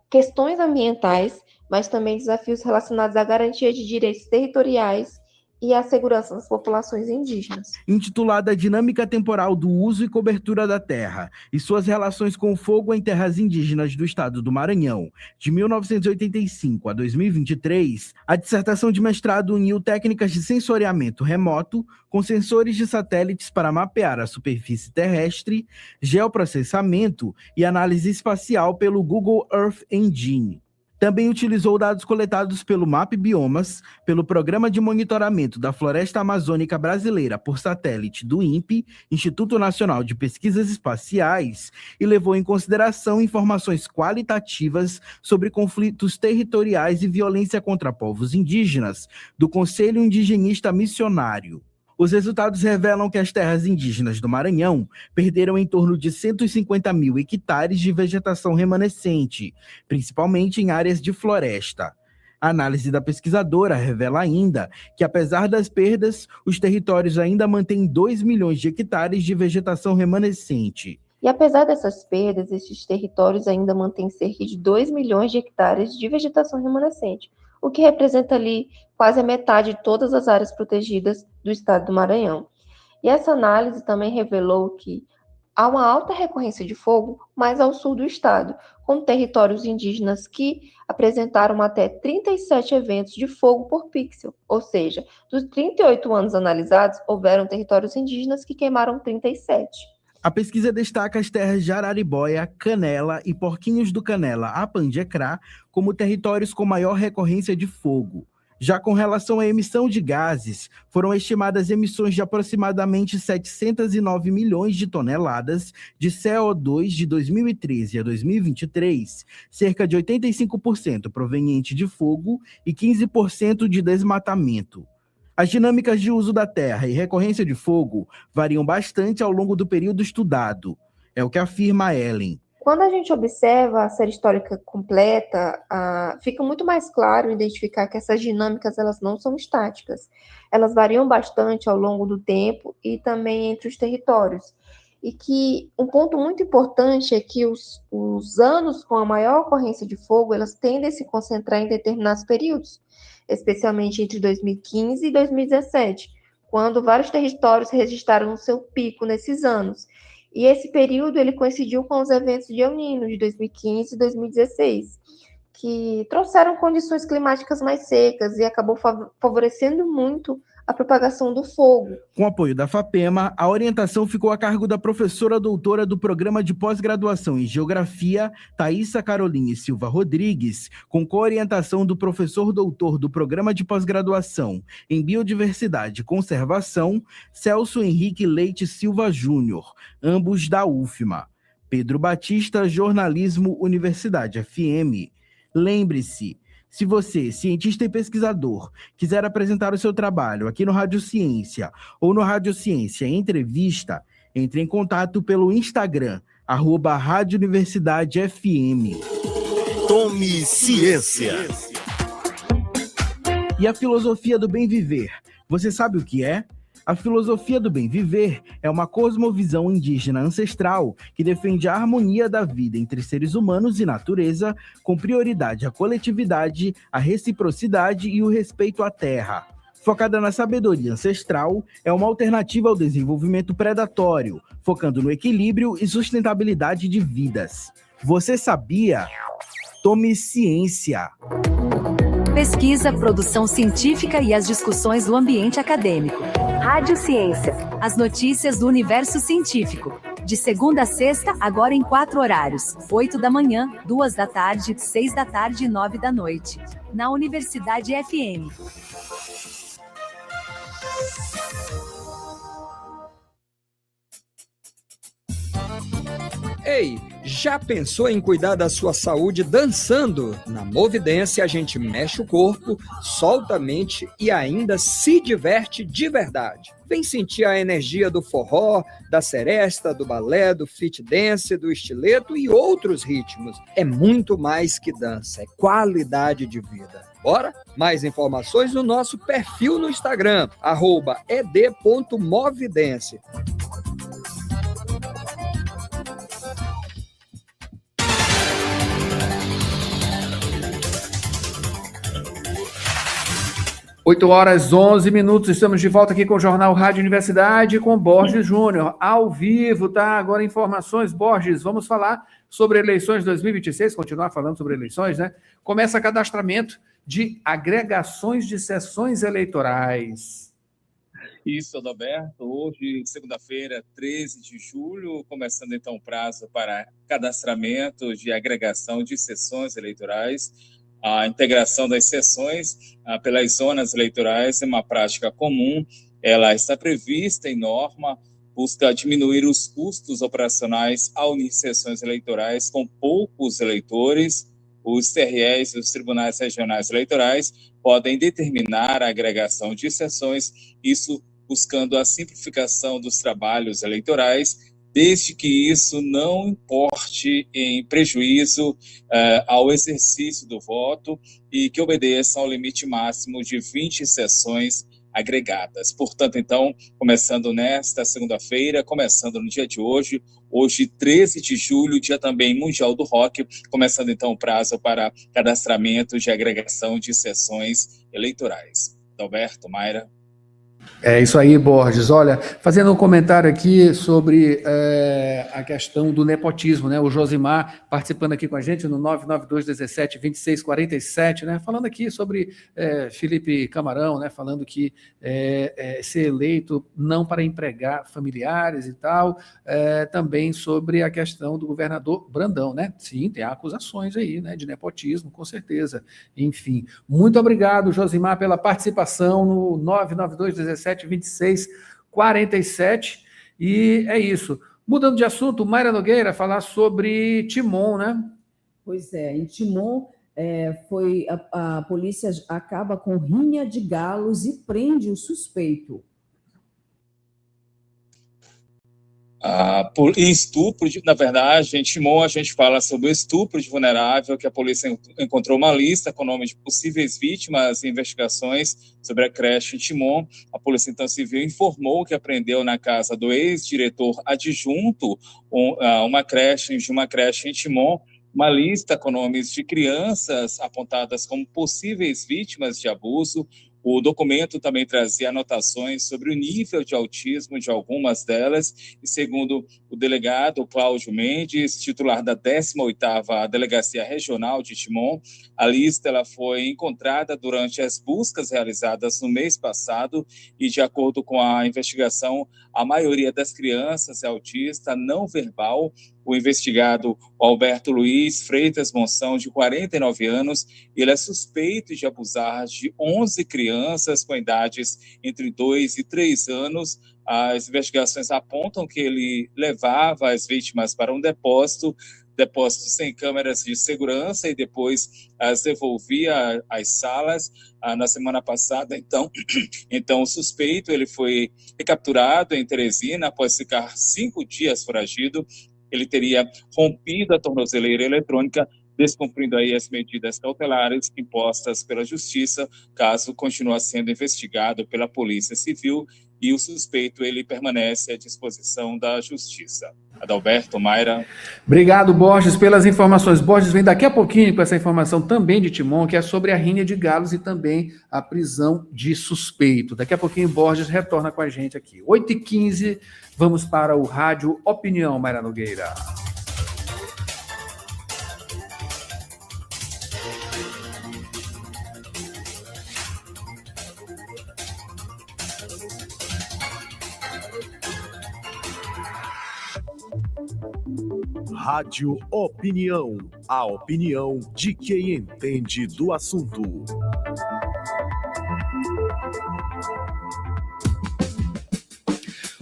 questões ambientais, mas também desafios relacionados à garantia de direitos territoriais e à segurança das populações indígenas. Intitulada Dinâmica Temporal do Uso e Cobertura da Terra e suas relações com o fogo em terras indígenas do estado do Maranhão, de 1985 a 2023, a dissertação de mestrado uniu técnicas de sensoriamento remoto com sensores de satélites para mapear a superfície terrestre, geoprocessamento e análise espacial pelo Google Earth Engine. Também utilizou dados coletados pelo MAP Biomas, pelo Programa de Monitoramento da Floresta Amazônica Brasileira por satélite do INPE, Instituto Nacional de Pesquisas Espaciais, e levou em consideração informações qualitativas sobre conflitos territoriais e violência contra povos indígenas, do Conselho Indigenista Missionário. Os resultados revelam que as terras indígenas do Maranhão perderam em torno de 150 mil hectares de vegetação remanescente, principalmente em áreas de floresta. A análise da pesquisadora revela ainda que, apesar das perdas, os territórios ainda mantêm 2 milhões de hectares de vegetação remanescente. E apesar dessas perdas, esses territórios ainda mantêm cerca de 2 milhões de hectares de vegetação remanescente, o que representa ali quase a metade de todas as áreas protegidas do estado do Maranhão. E essa análise também revelou que há uma alta recorrência de fogo mais ao sul do estado, com territórios indígenas que apresentaram até 37 eventos de fogo por pixel, ou seja, dos 38 anos analisados, houveram territórios indígenas que queimaram 37. A pesquisa destaca as terras de Araribóia, Canela e Porquinhos do Canela, Apandecrá, como territórios com maior recorrência de fogo. Já com relação à emissão de gases, foram estimadas emissões de aproximadamente 709 milhões de toneladas de CO2 de 2013 a 2023, cerca de 85% proveniente de fogo e 15% de desmatamento. As dinâmicas de uso da terra e recorrência de fogo variam bastante ao longo do período estudado, é o que afirma Ellen. Quando a gente observa a série histórica completa, fica muito mais claro identificar que essas dinâmicas elas não são estáticas. Elas variam bastante ao longo do tempo e também entre os territórios. E que um ponto muito importante é que os anos com a maior ocorrência de fogo, elas tendem a se concentrar em determinados períodos, especialmente entre 2015 e 2017, quando vários territórios registraram o seu pico nesses anos. E esse período ele coincidiu com os eventos de El Niño de 2015 e 2016, que trouxeram condições climáticas mais secas e acabou favorecendo muito a propagação do fogo. Com o apoio da FAPEMA, a orientação ficou a cargo da professora doutora do Programa de Pós-Graduação em Geografia, Thaisa Caroline Silva Rodrigues, com coorientação do professor doutor do Programa de Pós-Graduação em Biodiversidade e Conservação, Celso Henrique Leite Silva Júnior, ambos da UFMA. Pedro Batista, Jornalismo, Universidade FM. Lembre-se, se você, cientista e pesquisador, quiser apresentar o seu trabalho aqui no Rádio Ciência ou no Rádio Ciência Entrevista, entre em contato pelo Instagram, @Rádio Universidade FM. Tome Ciência. E a filosofia do bem viver, você sabe o que é? A filosofia do bem viver é uma cosmovisão indígena ancestral que defende a harmonia da vida entre seres humanos e natureza, com prioridade à coletividade, à reciprocidade e o respeito à terra. Focada na sabedoria ancestral, é uma alternativa ao desenvolvimento predatório, focando no equilíbrio e sustentabilidade de vidas. Você sabia? Tome ciência! Pesquisa, produção científica e as discussões do ambiente acadêmico. Rádio Ciência. As notícias do universo científico. De segunda a sexta, agora em 4 horários. 8 da manhã, 2 da tarde, 6 da tarde e 9 da noite. Na Universidade FM. Ei, já pensou em cuidar da sua saúde dançando? Na Movidência a gente mexe o corpo, solta a mente e ainda se diverte de verdade. Vem sentir a energia do forró, da seresta, do balé, do fit dance, do estileto e outros ritmos. É muito mais que dança, é qualidade de vida. Bora? Mais informações no nosso perfil no Instagram, @ed.movidência. Oito horas 11 minutos, estamos de volta aqui com o Jornal Rádio Universidade com Borges Júnior, ao vivo, tá? Agora informações, Borges, vamos falar sobre eleições 2026, continuar falando sobre eleições, né? Começa cadastramento de agregações de sessões eleitorais. Isso, Adalberto. Hoje, segunda-feira, 13 de julho, começando então o prazo para cadastramento de agregação de sessões eleitorais. A integração das sessões pelas zonas eleitorais é uma prática comum, ela está prevista em norma, busca diminuir os custos operacionais ao unir sessões eleitorais com poucos eleitores. Os TREs e os tribunais regionais eleitorais podem determinar a agregação de sessões, isso buscando a simplificação dos trabalhos eleitorais, desde que isso não importe em prejuízo ao exercício do voto e que obedeça ao limite máximo de 20 sessões agregadas. Portanto, então, começando nesta segunda-feira, começando no dia de hoje, 13 de julho, dia também mundial do rock, começando então o prazo para cadastramento de agregação de sessões eleitorais. Alberto, Mayra. É isso aí, Borges. Olha, fazendo um comentário aqui sobre a questão do nepotismo, né? O Josimar participando aqui com a gente no 992172647, né? Falando aqui sobre Felipe Camarão, né? Falando que ser eleito não para empregar familiares e tal, também sobre a questão do governador Brandão, né? Sim, tem acusações aí, né? De nepotismo, com certeza. Enfim, muito obrigado, Josimar, pela participação no 992172647, e é isso. Mudando de assunto, Mayra Nogueira, falar sobre Timon, né? Pois é, em Timon, a polícia acaba com rinha de galos e prende o suspeito. Por estupro, na verdade, em Timon a gente fala sobre o estupro de vulnerável, que a polícia encontrou uma lista com o nome de possíveis vítimas e investigações sobre a creche em Timon. A Polícia então Civil informou que apreendeu na casa do ex-diretor adjunto uma creche em Timon, uma lista com nomes de crianças apontadas como possíveis vítimas de abuso. O documento também trazia anotações sobre o nível de autismo de algumas delas, e segundo o delegado Cláudio Mendes, titular da 18ª Delegacia Regional de Timon, a lista ela foi encontrada durante as buscas realizadas no mês passado, e de acordo com a investigação, a maioria das crianças é autista não verbal. O investigado Alberto Luiz Freitas Monção, de 49 anos, ele é suspeito de abusar de 11 crianças com idades entre 2 e 3 anos. As investigações apontam que ele levava as vítimas para um depósito sem câmeras de segurança, e depois as devolvia às salas. Na semana passada, então o suspeito ele foi capturado em Teresina após ficar 5 dias foragido. Ele teria rompido a tornozeleira eletrônica, descumprindo aí as medidas cautelares impostas pela Justiça. Caso continue sendo investigado pela Polícia Civil, e o suspeito ele permanece à disposição da Justiça. Adalberto, Mayra. Obrigado, Borges, pelas informações. Borges vem daqui a pouquinho com essa informação também de Timon, que é sobre a rinha de galos e também a prisão de suspeito. Daqui a pouquinho, Borges retorna com a gente aqui. 8h15, vamos para o Rádio Opinião, Mayra Nogueira. Rádio Opinião, a opinião de quem entende do assunto.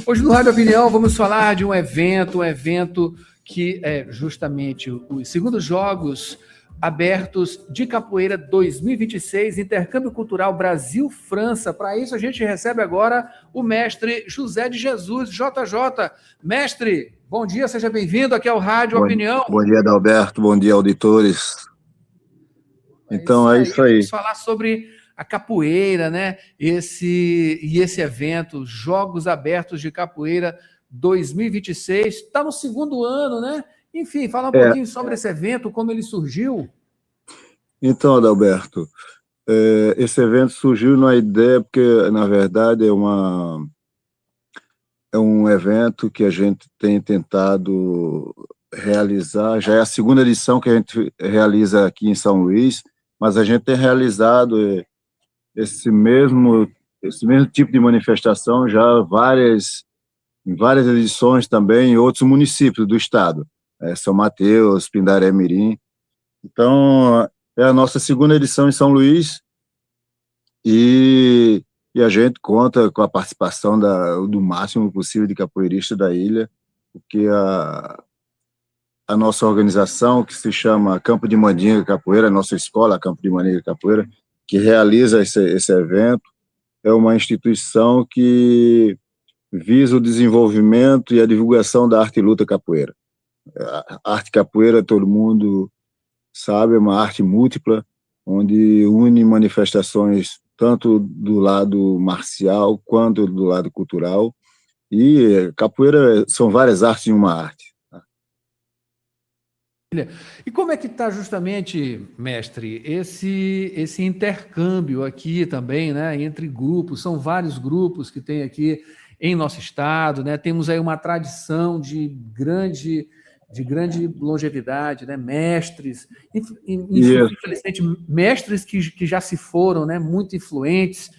Hoje no Rádio Opinião vamos falar de um evento que é justamente os segundos Jogos Abertos de Capoeira 2026, Intercâmbio Cultural Brasil-França. Para isso a gente recebe agora o mestre José de Jesus, JJ. Mestre, bom dia, seja bem-vindo aqui ao Rádio Opinião. Bom dia, Adalberto, bom dia, auditores. Então, é isso aí. Vamos falar sobre a capoeira, né? Esse evento, Jogos Abertos de Capoeira 2026, está no segundo ano, né? Enfim, fala um pouquinho sobre esse evento, como ele surgiu. Então, Adalberto, esse evento surgiu numa ideia, porque, na verdade, é um evento que a gente tem tentado realizar, já é a segunda edição que a gente realiza aqui em São Luís, mas a gente tem realizado esse mesmo tipo de manifestação já em várias edições também em outros municípios do estado, São Mateus, Pindaré Mirim. Então, é a nossa segunda edição em São Luís, e a gente conta com a participação do máximo possível de capoeiristas da ilha, porque a nossa organização, que se chama Campo de Mandinga Capoeira, a nossa escola Campo de Mandinga Capoeira, que realiza esse evento, é uma instituição que visa o desenvolvimento e a divulgação da arte e luta capoeira. A arte capoeira, todo mundo sabe, é uma arte múltipla, onde une manifestações tanto do lado marcial quanto do lado cultural, e capoeira são várias artes em uma arte. E como é que está justamente, mestre, esse intercâmbio aqui também, né, entre grupos? São vários grupos que tem aqui em nosso estado, né? Temos aí uma tradição de grande longevidade, né? Mestres, infelizmente, mestres que já se foram, né? Muito influentes,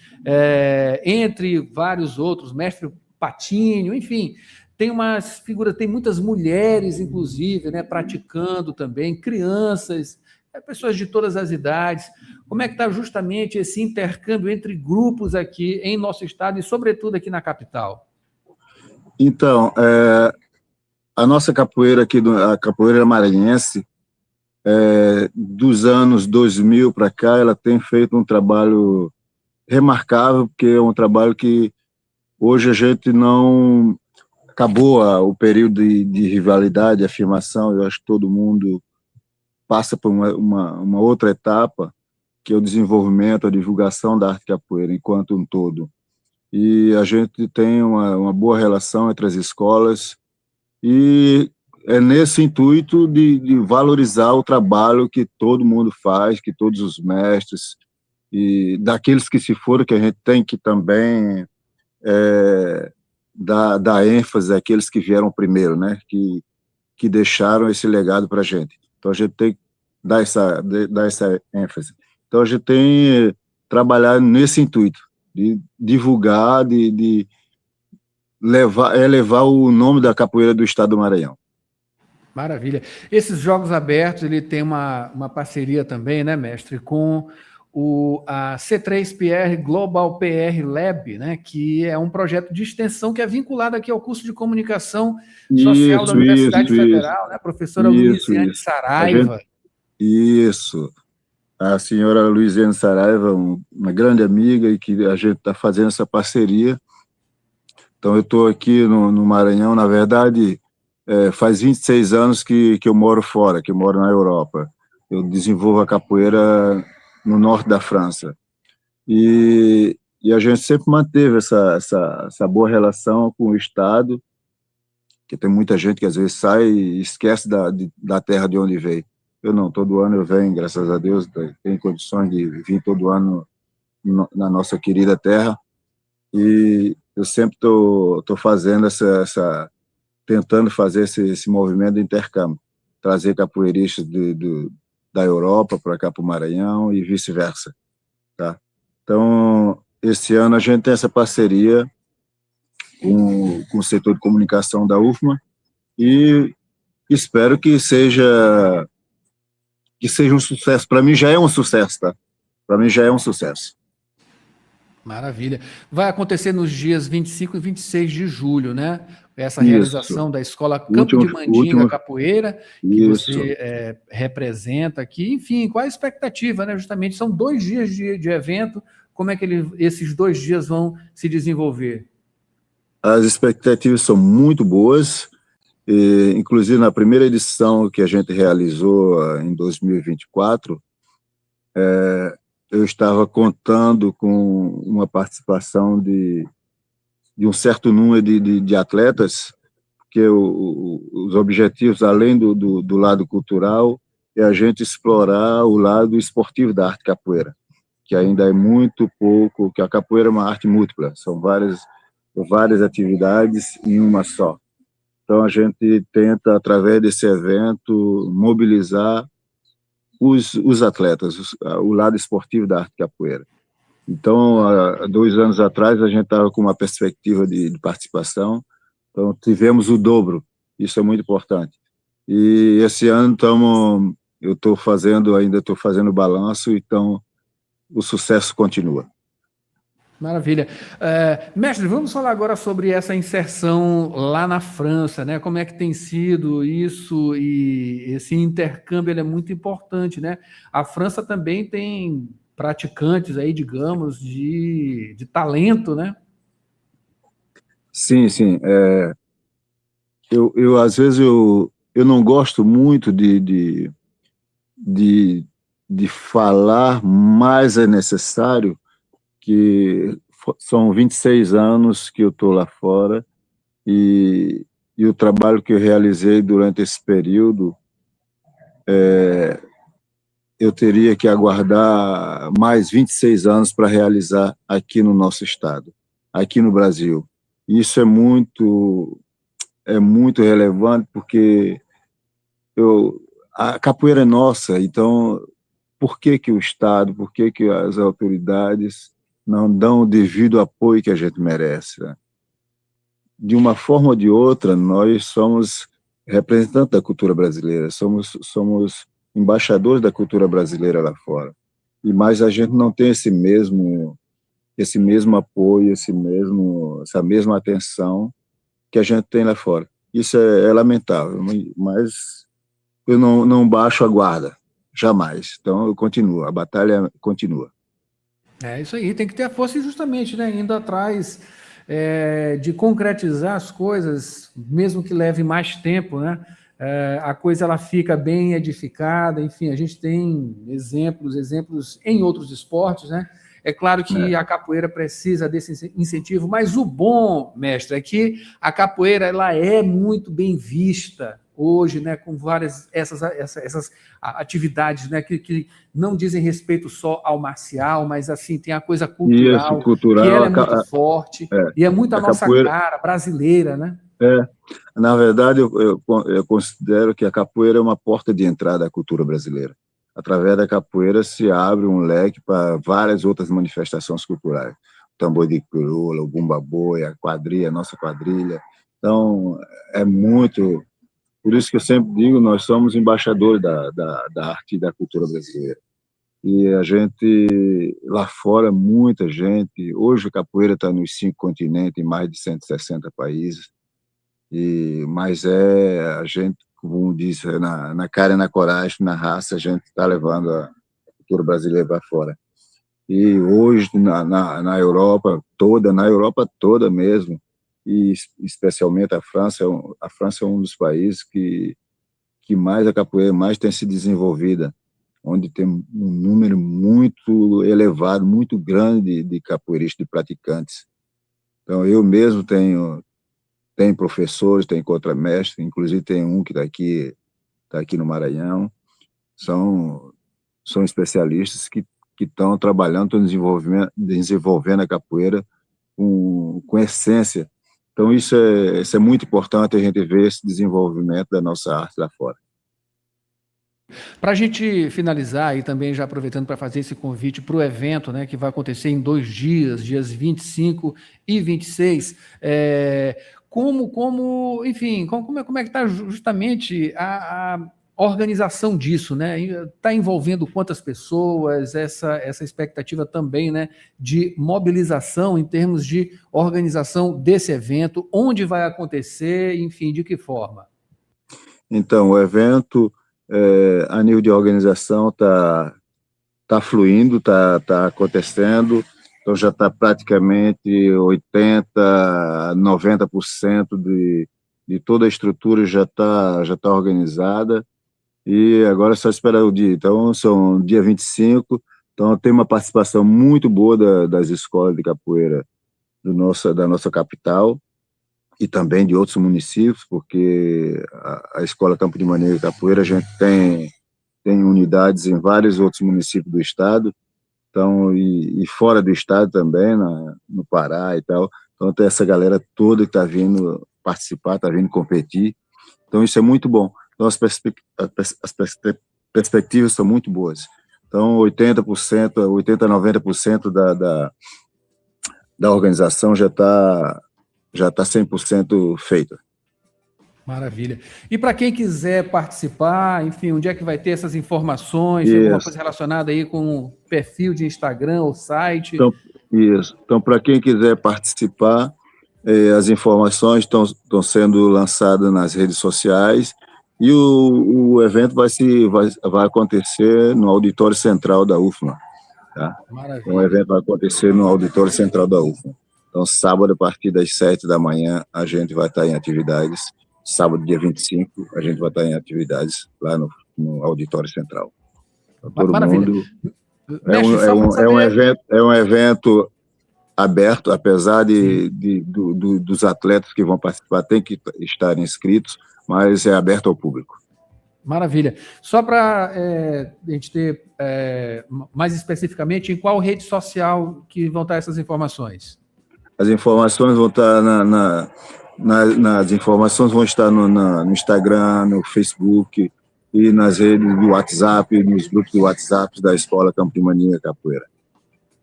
entre vários outros, mestre Patinho, enfim. Tem umas figuras, tem muitas mulheres, inclusive, né, praticando também, crianças, pessoas de todas as idades. Como é que está justamente esse intercâmbio entre grupos aqui em nosso estado e, sobretudo, aqui na capital? Então, a nossa capoeira aqui, a capoeira maranhense, dos anos 2000 para cá, ela tem feito um trabalho remarcável, porque é um trabalho que hoje a gente não... Acabou o período de rivalidade, afirmação, eu acho que todo mundo passa por uma outra etapa, que é o desenvolvimento, a divulgação da arte capoeira enquanto um todo. E a gente tem uma boa relação entre as escolas, e é nesse intuito de valorizar o trabalho que todo mundo faz, que todos os mestres, e daqueles que se foram, que a gente tem que também... dar ênfase àqueles que vieram primeiro, né? Que deixaram esse legado para a gente. Então, a gente tem que dar essa ênfase. Então, a gente tem trabalhado nesse intuito, de divulgar, de levar o nome da capoeira do estado do Maranhão. Maravilha. Esses Jogos Abertos, ele tem uma parceria também, né, mestre, com a C3PR Global PR Lab, né, que é um projeto de extensão que é vinculado aqui ao curso de comunicação social da Universidade Federal, né, professora Luiziane Saraiva. Isso. A senhora Luiziane Saraiva, uma grande amiga, e que a gente está fazendo essa parceria. Então, eu estou aqui no Maranhão, na verdade, faz 26 anos que eu moro fora, que eu moro na Europa. Eu desenvolvo a capoeira no norte da França. E a gente sempre manteve essa boa relação com o Estado, que tem muita gente que às vezes sai e esquece da terra de onde veio. Eu não, todo ano eu venho, graças a Deus, tenho condições de vir todo ano na nossa querida terra, e eu sempre estou fazendo tentando fazer esse movimento de intercâmbio, trazer capoeiristas da Europa para cá, para o Maranhão, e vice-versa. Tá? Então, esse ano a gente tem essa parceria com o setor de comunicação da UFMA, e espero que seja um sucesso. Para mim já é um sucesso, tá? Para mim já é um sucesso. Maravilha. Vai acontecer nos dias 25 e 26 de julho, né? Essa realização da Escola Campo de Mandinga Capoeira, que você representa aqui. Enfim, qual a expectativa, né? Justamente, são 2 dias de evento. Como é que esses 2 dias vão se desenvolver? As expectativas são muito boas. Inclusive, na primeira edição que a gente realizou em 2024, eu estava contando com uma participação de um certo número de atletas, porque os objetivos, além do lado cultural, é a gente explorar o lado esportivo da arte capoeira, que ainda é muito pouco, que a capoeira é uma arte múltipla, são várias atividades em uma só. Então, a gente tenta, através desse evento, mobilizar os atletas, o lado esportivo da arte capoeira. Então, há 2 anos atrás, a gente estava com uma perspectiva de participação, então tivemos o dobro, isso é muito importante. E esse ano eu ainda estou fazendo balanço, então o sucesso continua. Maravilha. Mestre, vamos falar agora sobre essa inserção lá na França, né? Como é que tem sido isso, e esse intercâmbio ele é muito importante, né? A França também tem praticantes aí, digamos, de talento, né? Sim, sim. Eu às vezes, eu não gosto muito de falar, mas é necessário, que são 26 anos que eu estou lá fora, e o trabalho que eu realizei durante esse período eu teria que aguardar mais 26 anos para realizar aqui no nosso estado, aqui no Brasil. Isso é muito relevante, porque a capoeira é nossa, então por que o Estado, por que as autoridades não dão o devido apoio que a gente merece, né? De uma forma ou de outra, nós somos representantes da cultura brasileira, somos embaixadores da cultura brasileira lá fora, mas a gente não tem esse mesmo apoio, essa mesma atenção que a gente tem lá fora. Isso é lamentável, mas eu não baixo a guarda, jamais. Então eu continuo, a batalha continua. É isso aí, tem que ter a força, e justamente, né, indo atrás de concretizar as coisas, mesmo que leve mais tempo, né? A coisa ela fica bem edificada. Enfim, a gente tem exemplos em outros esportes, né? É claro que a capoeira precisa desse incentivo, mas o bom, mestre, é que a capoeira ela é muito bem vista hoje, né, com várias essas atividades, né, que não dizem respeito só ao marcial, mas assim tem a coisa cultural, que ela é muito forte e é muito a nossa capoeira, cara brasileira, né? Na verdade, eu considero que a capoeira é uma porta de entrada à cultura brasileira. Através da capoeira se abre um leque para várias outras manifestações culturais. O tambor de crioula, o bumba-boi, a quadrilha, a nossa quadrilha. Então, é muito... Por isso que eu sempre digo, nós somos embaixadores da arte e da cultura brasileira. E a gente, lá fora, muita gente... Hoje a capoeira está nos 5 continentes, em mais de 160 países. Mas a gente, como diz, na cara e na coragem, na raça, a gente está levando a cultura brasileira para fora. E hoje, na Europa toda mesmo, e especialmente a França é um dos países que mais a capoeira mais tem se desenvolvida, onde tem um número muito elevado, muito grande de capoeiristas, de praticantes. Então, eu mesmo tenho professores, tenho contramestres, inclusive tem um que está aqui no Maranhão, são especialistas que estão trabalhando, estão desenvolvendo a capoeira com essência. Então isso é muito importante, a gente ver esse desenvolvimento da nossa arte lá fora. Para a gente finalizar, e também já aproveitando para fazer esse convite para o evento, né, que vai acontecer em 2 dias, dias 25 e 26, enfim, como é que está justamente a organização disso, né? Está envolvendo quantas pessoas, essa expectativa também, né, de mobilização em termos de organização desse evento, onde vai acontecer, enfim, de que forma? Então, o evento, a nível de organização, está fluindo, está acontecendo. Então já está praticamente 80%, 90% de toda a estrutura já está organizada, e agora é só esperar o dia. Então, são dia 25, então tem uma participação muito boa das escolas de capoeira da nossa capital, e também de outros municípios, porque a Escola Campo de Maneira de Capoeira, a gente tem unidades em vários outros municípios do estado, então, e fora do estado também, no Pará e tal. Então tem essa galera toda que está vindo participar, está vindo competir. Então isso é muito bom. Então as perspectivas são muito boas. Então 80%, 90% da organização já está 100% feita. Maravilha. E para quem quiser participar, enfim, onde é que vai ter essas informações? Alguma coisa relacionada aí com o perfil de Instagram ou site? Então, para quem quiser participar, as informações estão sendo lançadas nas redes sociais, e o evento vai acontecer no Auditório Central da UFMA. Tá? Maravilha. O evento vai acontecer no Auditório Central da UFMA. Então, sábado, a partir das 7 da manhã, a gente vai estar em atividades. Sábado, dia 25, a gente vai estar em atividades lá no Auditório Central. Todo Maravilha. mundo. É um evento aberto, apesar dos atletas que vão participar, tem que estar inscritos, mas é aberto ao público. Maravilha. Só para a gente ter mais especificamente, em qual rede social que vão estar essas informações? As informações vão estar nas informações vão estar no Instagram, no Facebook e nas redes do WhatsApp, nos grupos do WhatsApp da Escola Campo de Mandinga Capoeira.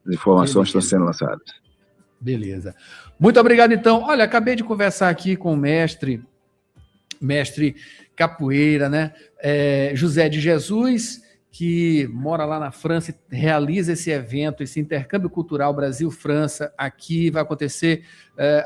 As informações estão sendo lançadas. Beleza. Muito obrigado, então. Olha, acabei de conversar aqui com o mestre capoeira, né? José de Jesus, que mora lá na França e realiza esse evento, esse intercâmbio cultural Brasil-França. Aqui vai acontecer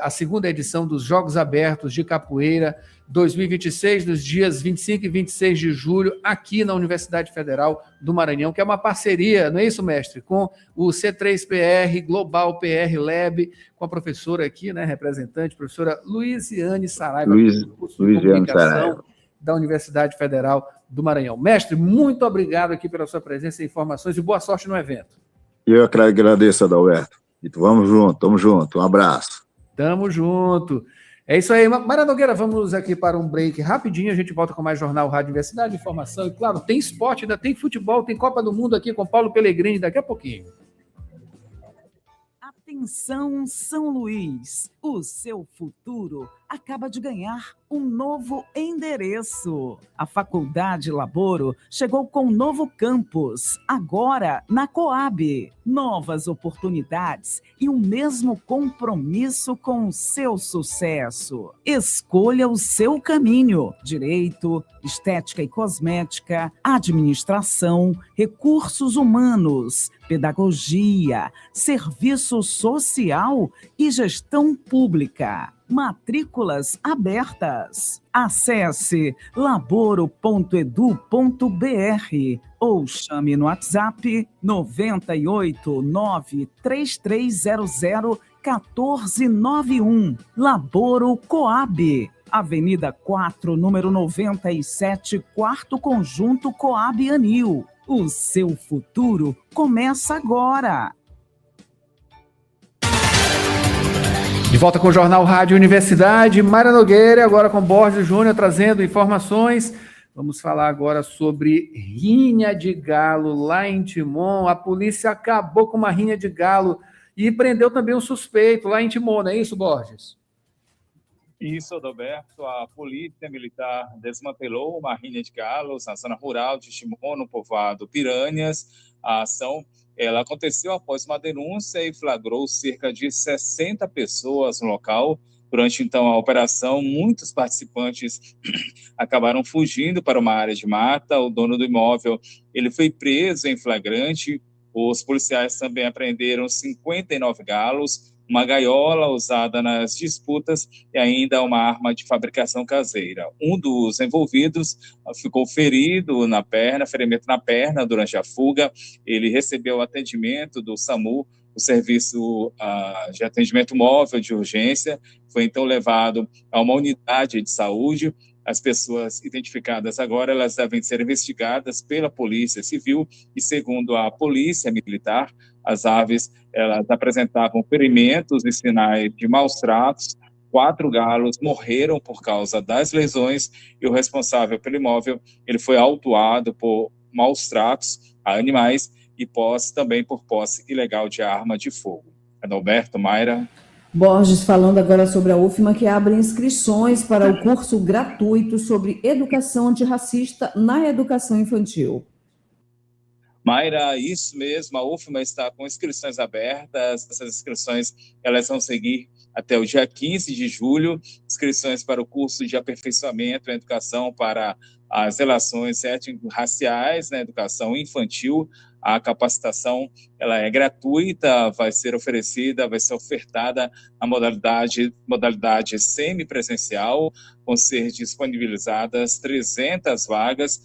a segunda edição dos Jogos Abertos de Capoeira 2026, nos dias 25 e 26 de julho, aqui na Universidade Federal do Maranhão, que é uma parceria, não é isso, mestre? Com o C3PR, Global PR Lab, com a professora aqui, né, representante, professora Luiziane Saraiva, curso de comunicação da Universidade Federal do Maranhão. Mestre, muito obrigado aqui pela sua presença e informações e boa sorte no evento. Eu agradeço, Adalberto. Vamos junto, um abraço. Tamo junto. É isso aí. Mayra Nogueira, vamos aqui para um break rapidinho, a gente volta com mais Jornal Rádio Universidade, informação, e claro, tem esporte, ainda tem futebol, tem Copa do Mundo aqui com Paulo Pellegrini daqui a pouquinho. Atenção, São Luís, o seu futuro acaba de ganhar um novo endereço. A Faculdade Laboro chegou com um novo campus, agora na Coab. Novas oportunidades e o mesmo compromisso com o seu sucesso. Escolha o seu caminho: direito, estética e cosmética, administração, recursos humanos, pedagogia, serviço social e gestão pública. Matrículas abertas. Acesse laboro.edu.br ou chame no WhatsApp 989-3300-1491. Laboro Coab, Avenida 4, número 97, quarto conjunto Coab Anil. O seu futuro começa agora. De volta com o Jornal Rádio Universidade, Mayra Nogueira, agora com Borges Júnior, trazendo informações. Vamos falar agora sobre rinha de galo lá em Timon. A polícia acabou com uma rinha de galo e prendeu também um suspeito lá em Timon, não é isso, Borges? Isso, Adalberto. A Polícia Militar desmantelou uma rinha de galos na zona rural de Timon, no povoado Piranhas. A ação ela aconteceu após uma denúncia e flagrou cerca de 60 pessoas no local. Durante, então, a operação, muitos participantes acabaram fugindo para uma área de mata. O dono do imóvel ele foi preso em flagrante. Os policiais também apreenderam 59 galos, uma gaiola usada nas disputas e ainda uma arma de fabricação caseira. Um dos envolvidos ficou ferido na perna, ferimento na perna durante a fuga. Ele recebeu atendimento do SAMU, o Serviço de Atendimento Móvel de Urgência, foi então levado a uma unidade de saúde. As pessoas identificadas agora, elas devem ser investigadas pela Polícia Civil e, segundo a Polícia Militar, as aves elas apresentavam ferimentos e sinais de maus tratos. 4 galos morreram por causa das lesões e o responsável pelo imóvel ele foi autuado por maus tratos a animais e também por posse ilegal de arma de fogo. Adalberto, Mayra. Borges falando agora sobre a UFMA, que abre inscrições para o curso gratuito sobre educação antirracista na educação infantil. Mayra, isso mesmo, a UFMA está com inscrições abertas. Essas inscrições elas vão seguir até o dia 15 de julho, inscrições para o curso de aperfeiçoamento em educação para as relações étnico-raciais na educação infantil. A capacitação ela é gratuita, vai ser ofertada na modalidade semipresencial, vão ser disponibilizadas 300 vagas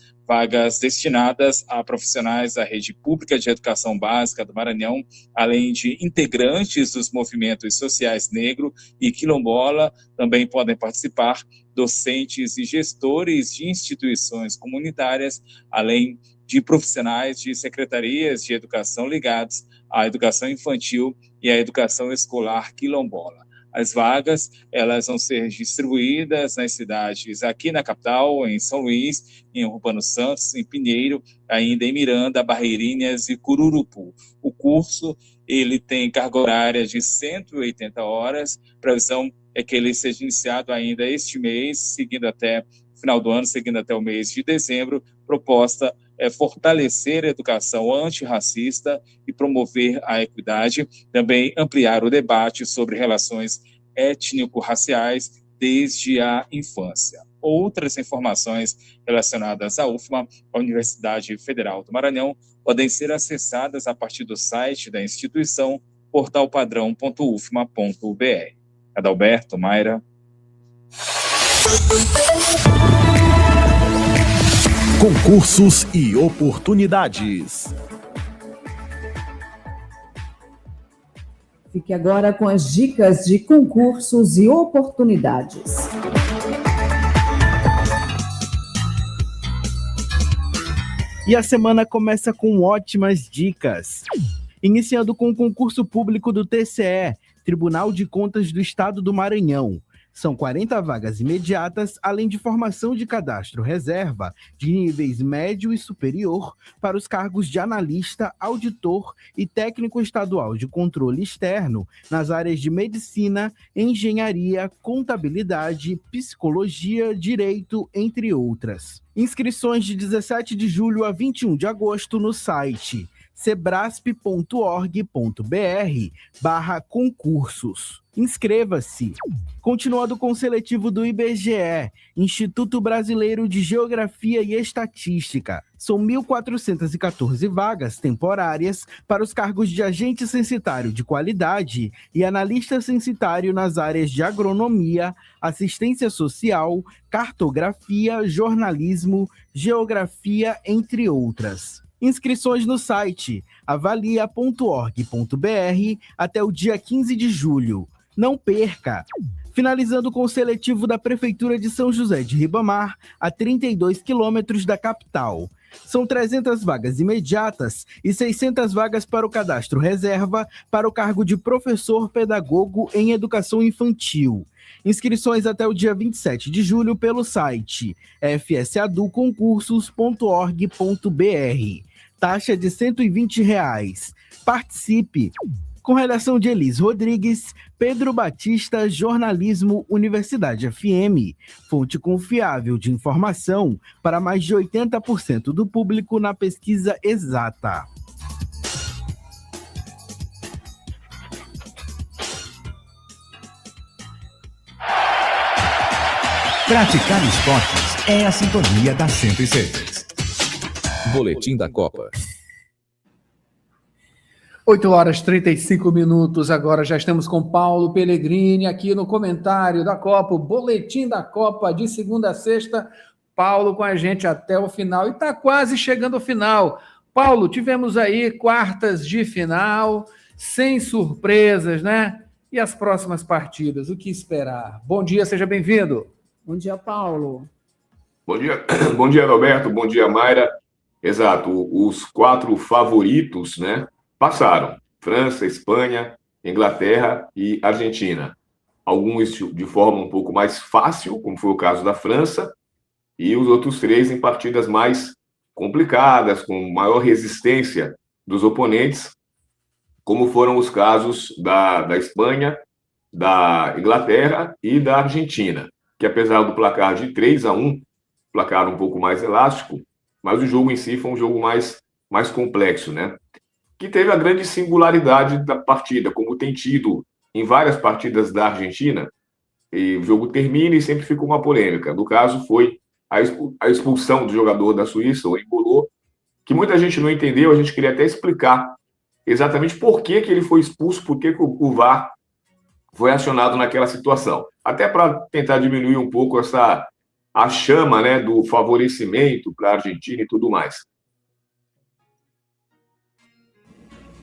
destinadas a profissionais da rede pública de educação básica do Maranhão, além de integrantes dos movimentos sociais negro e quilombola. Também podem participar docentes e gestores de instituições comunitárias, além de profissionais de secretarias de educação ligados à educação infantil e à educação escolar quilombola. As vagas, elas vão ser distribuídas nas cidades aqui na capital, em São Luís, em Urbano Santos, em Pinheiro, ainda em Miranda, Barreirinhas e Cururupu. O curso, ele tem carga horária de 180 horas, previsão é que ele seja iniciado ainda este mês, seguindo até o final do ano, seguindo até o mês de dezembro. Proposta é fortalecer a educação antirracista e promover a equidade, também ampliar o debate sobre relações étnico-raciais desde a infância. Outras informações relacionadas à UFMA, a Universidade Federal do Maranhão, podem ser acessadas a partir do site da instituição, portalpadrão.ufma.br. Adalberto, Mayra. Concursos e oportunidades. Fique agora com as dicas de concursos e oportunidades. E a semana começa com ótimas dicas. Iniciando com o concurso público do TCE, Tribunal de Contas do Estado do Maranhão. São 40 vagas imediatas, além de formação de cadastro reserva de níveis médio e superior para os cargos de analista, auditor e técnico estadual de controle externo nas áreas de medicina, engenharia, contabilidade, psicologia, direito, entre outras. Inscrições de 17 de julho a 21 de agosto no site sebrasp.org.br/concursos. Inscreva-se. Continuando com o seletivo do IBGE, Instituto Brasileiro de Geografia e Estatística. São 1.414 vagas temporárias para os cargos de agente censitário de qualidade e analista censitário nas áreas de agronomia, assistência social, cartografia, jornalismo, geografia, entre outras. Inscrições no site avalia.org.br até o dia 15 de julho. Não perca! Finalizando com o seletivo da Prefeitura de São José de Ribamar, a 32 quilômetros da capital. São 300 vagas imediatas e 600 vagas para o cadastro reserva para o cargo de professor pedagogo em educação infantil. Inscrições até o dia 27 de julho pelo site fsaduconcursos.org.br. Taxa de R$ 120. Participe! Com redação de Elis Rodrigues, Pedro Batista, Jornalismo, Universidade FM. Fonte confiável de informação para mais de 80% do público na pesquisa exata. Praticar esportes é a sintonia da 106. Boletim da Copa. 8h35, agora já estamos com Paulo Pellegrini aqui no comentário da Copa, o Boletim da Copa de segunda a sexta. Paulo com a gente até o final e está quase chegando ao final. Paulo, tivemos aí quartas de final, sem surpresas, né? E as próximas partidas, o que esperar? Bom dia, seja bem-vindo. Bom dia, Paulo. Bom dia, Roberto, bom dia, Mayra. Exato, os 4 favoritos, né? Passaram: França, Espanha, Inglaterra e Argentina. Alguns de forma um pouco mais fácil, como foi o caso da França, e os outros 3 em partidas mais complicadas, com maior resistência dos oponentes, como foram os casos da Espanha, da Inglaterra e da Argentina, que apesar do placar de 3-1, placar um pouco mais elástico, mas o jogo em si foi um jogo mais complexo, né? Que teve a grande singularidade da partida, como tem tido em várias partidas da Argentina, e o jogo termina e sempre fica uma polêmica. No caso, foi a expulsão do jogador da Suíça, o Embolo, que muita gente não entendeu. A gente queria até explicar exatamente por que ele foi expulso, por que o VAR foi acionado naquela situação. Até para tentar diminuir um pouco a chama, né, do favorecimento para a Argentina e tudo mais.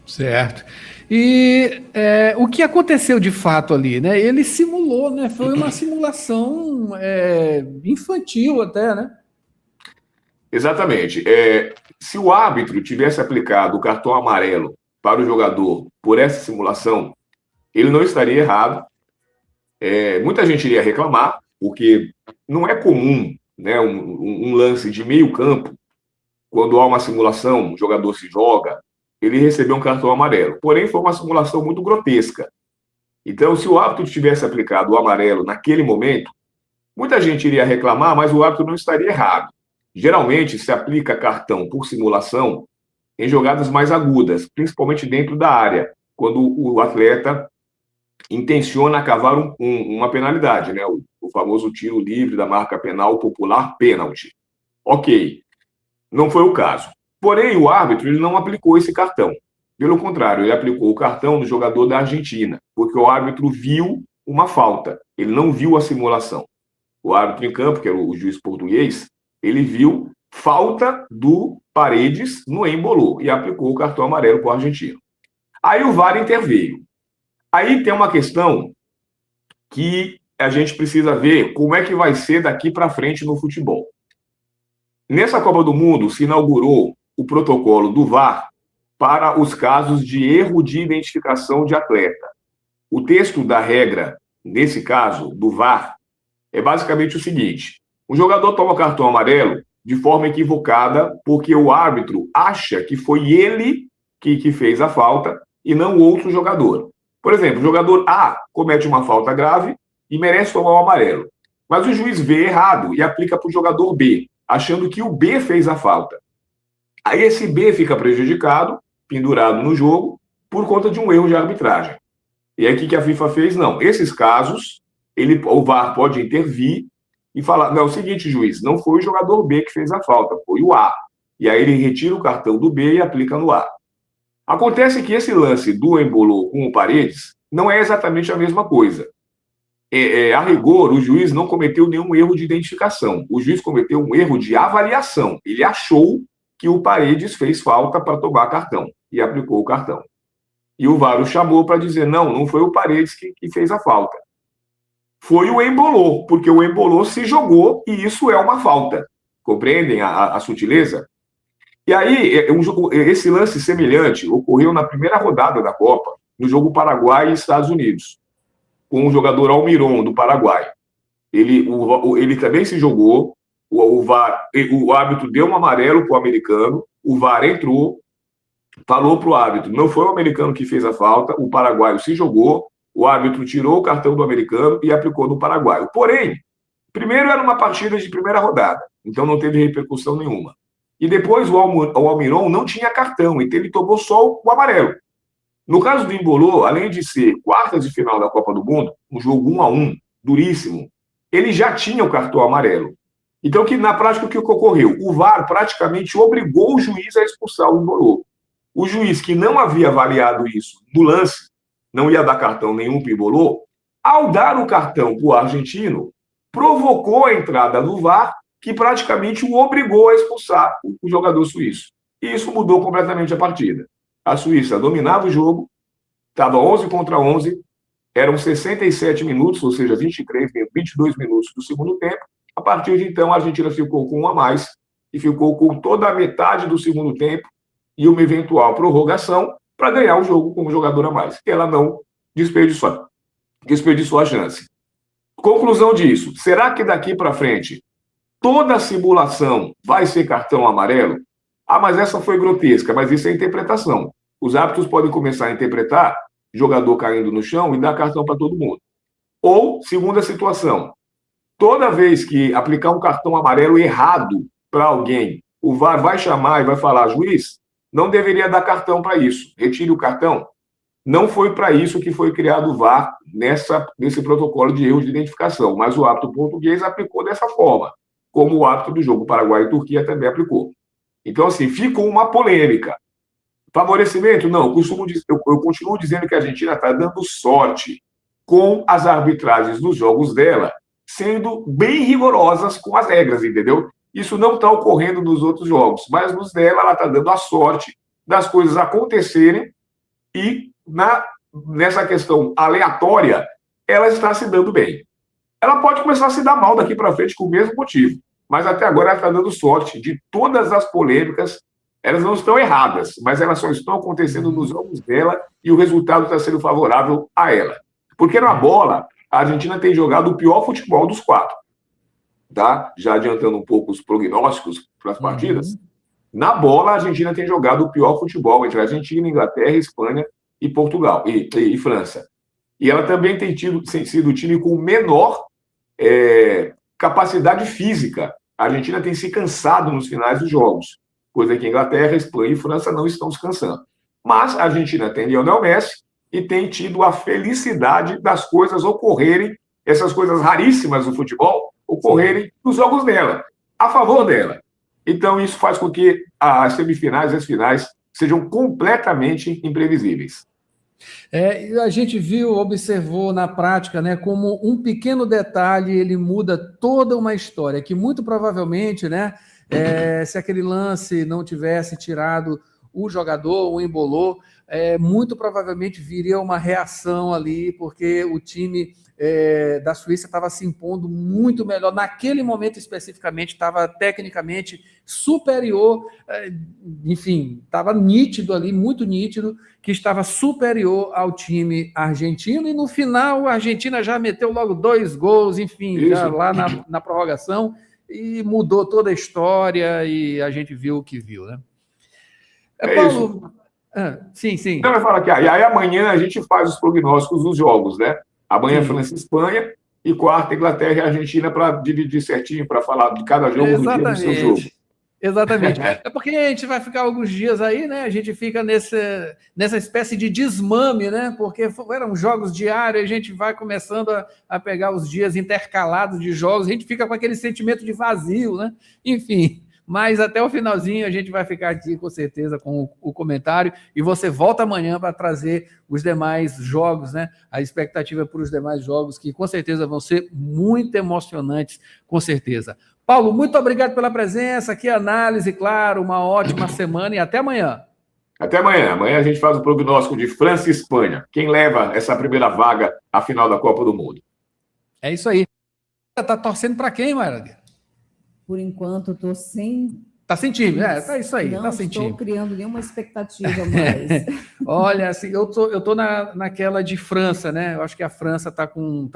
Certo. E o que aconteceu de fato ali, né? Ele simulou, né? Foi uma simulação infantil até, né? Exatamente. Se o árbitro tivesse aplicado o cartão amarelo para o jogador por essa simulação, ele não estaria errado, Muita gente iria reclamar, porque não é comum, né, um lance de meio campo, quando há uma simulação, o jogador se joga, ele recebeu um cartão amarelo. Porém, foi uma simulação muito grotesca. Então, se o árbitro tivesse aplicado o amarelo naquele momento, muita gente iria reclamar, mas o árbitro não estaria errado. Geralmente, se aplica cartão por simulação em jogadas mais agudas, principalmente dentro da área, quando o atleta intenciona cavar uma penalidade, né? O famoso tiro livre da marca penal popular pênalti. Ok, não foi o caso. Porém, o árbitro ele não aplicou esse cartão. Pelo contrário, ele aplicou o cartão no jogador da Argentina, porque o árbitro viu uma falta, ele não viu a simulação. O árbitro em campo, que era o juiz português, ele viu falta do Paredes no Embolou e aplicou o cartão amarelo para o argentino. Aí o VAR interveio. Aí tem uma questão que a gente precisa ver como é que vai ser daqui para frente no futebol. Nessa Copa do Mundo se inaugurou o protocolo do VAR para os casos de erro de identificação de atleta. O texto da regra, nesse caso, do VAR, é basicamente o seguinte: o jogador toma cartão amarelo de forma equivocada porque o árbitro acha que foi ele que fez a falta e não o outro jogador. Por exemplo, o jogador A comete uma falta grave e merece tomar o amarelo, mas o juiz vê errado e aplica para o jogador B, achando que o B fez a falta. Aí esse B fica prejudicado, pendurado no jogo, por conta de um erro de arbitragem. E aí o que a FIFA fez? Não, esses casos, o VAR pode intervir e falar, não, é o seguinte, juiz, não foi o jogador B que fez a falta, foi o A. E aí ele retira o cartão do B e aplica no A. Acontece que esse lance do Embolou com o Paredes não é exatamente a mesma coisa. A rigor, o juiz não cometeu nenhum erro de identificação. O juiz cometeu um erro de avaliação. Ele achou que o Paredes fez falta para tomar cartão e aplicou o cartão. E o VAR o chamou para dizer, não foi o Paredes que fez a falta. Foi o Embolou, porque o Embolou se jogou e isso é uma falta. Compreendem a sutileza? E aí, esse lance semelhante ocorreu na primeira rodada da Copa, no jogo Paraguai e Estados Unidos, com o jogador Almiron, do Paraguai. Ele também se jogou, o árbitro deu um amarelo para o americano, o VAR entrou, falou para o árbitro, não foi o americano que fez a falta, o paraguaio se jogou, o árbitro tirou o cartão do americano e aplicou no paraguaio. Porém, primeiro era uma partida de primeira rodada, então não teve repercussão nenhuma. E depois o Almiron não tinha cartão, então ele tomou só o amarelo. No caso do Embolou, além de ser quartas de final da Copa do Mundo, um jogo 1-1, duríssimo, ele já tinha o cartão amarelo. Então, na prática, o que ocorreu? O VAR praticamente obrigou o juiz a expulsar o Embolou. O juiz que não havia avaliado isso no lance, não ia dar cartão nenhum para o Embolou, ao dar o cartão para o argentino, provocou a entrada do VAR, que praticamente o obrigou a expulsar o jogador suíço. E isso mudou completamente a partida. A Suíça dominava o jogo, estava 11 contra 11, eram 67 minutos, ou seja, 22 minutos do segundo tempo. A partir de então, a Argentina ficou com um a mais e ficou com toda a metade do segundo tempo e uma eventual prorrogação para ganhar o jogo com um jogador a mais. Ela não desperdiçou a chance. Conclusão disso, será que daqui para frente toda simulação vai ser cartão amarelo? Ah, mas essa foi grotesca, mas isso é interpretação. Os árbitros podem começar a interpretar jogador caindo no chão e dar cartão para todo mundo. Ou, segunda situação, toda vez que aplicar um cartão amarelo errado para alguém, o VAR vai chamar e vai falar, juiz, não deveria dar cartão para isso, retire o cartão. Não foi para isso que foi criado o VAR nesse protocolo de erro de identificação, mas o árbitro português aplicou dessa forma, como o árbitro do jogo Paraguai e Turquia também aplicou. Então, assim, ficou uma polêmica. Favorecimento? Não, eu continuo dizendo que a Argentina está dando sorte com as arbitragens dos jogos dela, sendo bem rigorosas com as regras, entendeu? Isso não está ocorrendo nos outros jogos, mas nos dela ela está dando a sorte das coisas acontecerem e nessa questão aleatória ela está se dando bem. Ela pode começar a se dar mal daqui para frente com o mesmo motivo, mas até agora ela está dando sorte de todas as polêmicas. Elas não estão erradas, mas elas só estão acontecendo nos jogos dela e o resultado está sendo favorável a ela. Porque na bola, a Argentina tem jogado o pior futebol dos 4. Tá? Já adiantando um pouco os prognósticos para as partidas, na bola a Argentina tem jogado o pior futebol entre a Argentina, Inglaterra, Espanha e Portugal, e França. E ela também tem sido o time com menor capacidade física. A Argentina tem se cansado nos finais dos jogos, coisa que Inglaterra, Espanha e França não estão descansando. Mas a Argentina tem Lionel Messi e tem tido a felicidade das coisas ocorrerem, essas coisas raríssimas do futebol, ocorrerem nos jogos dela, a favor dela. Então, isso faz com que as semifinais e as finais sejam completamente imprevisíveis. A gente observou na prática, né, como um pequeno detalhe ele muda toda uma história, que muito provavelmente, né, se aquele lance não tivesse tirado o jogador, o embolou, muito provavelmente viria uma reação ali, porque o time da Suíça estava se impondo muito melhor. Naquele momento especificamente, estava tecnicamente superior, enfim, estava nítido ali, muito nítido, que estava superior ao time argentino, e no final a Argentina já meteu logo 2 gols, enfim, já lá na prorrogação, e mudou toda a história, e a gente viu o que viu, né? Paulo... sim. Não, vai falar aqui. Aí amanhã a gente faz os prognósticos dos jogos, né? Amanhã França e Espanha, e quarta Inglaterra e Argentina, para dividir certinho, para falar de cada jogo no dia do seu jogo. Exatamente. É porque a gente vai ficar alguns dias aí, né? A gente fica nessa espécie de desmame, né? Porque eram jogos diários, a gente vai começando a pegar os dias intercalados de jogos, a gente fica com aquele sentimento de vazio, né? Enfim, mas até o finalzinho a gente vai ficar aqui com certeza com o comentário, e você volta amanhã para trazer os demais jogos, né? A expectativa para os demais jogos, que com certeza vão ser muito emocionantes, com certeza. Paulo, muito obrigado pela presença, aqui análise, claro, uma ótima semana e até amanhã. Até amanhã. Amanhã a gente faz o prognóstico de França e Espanha. Quem leva essa primeira vaga à final da Copa do Mundo? É isso aí. Tá torcendo para quem, Mayra? Por enquanto, estou sem... Tá sem time, tá isso aí, não tá sem time. Não estou criando nenhuma expectativa mais. Olha, assim, eu tô naquela de França, né? Eu acho que a França tá com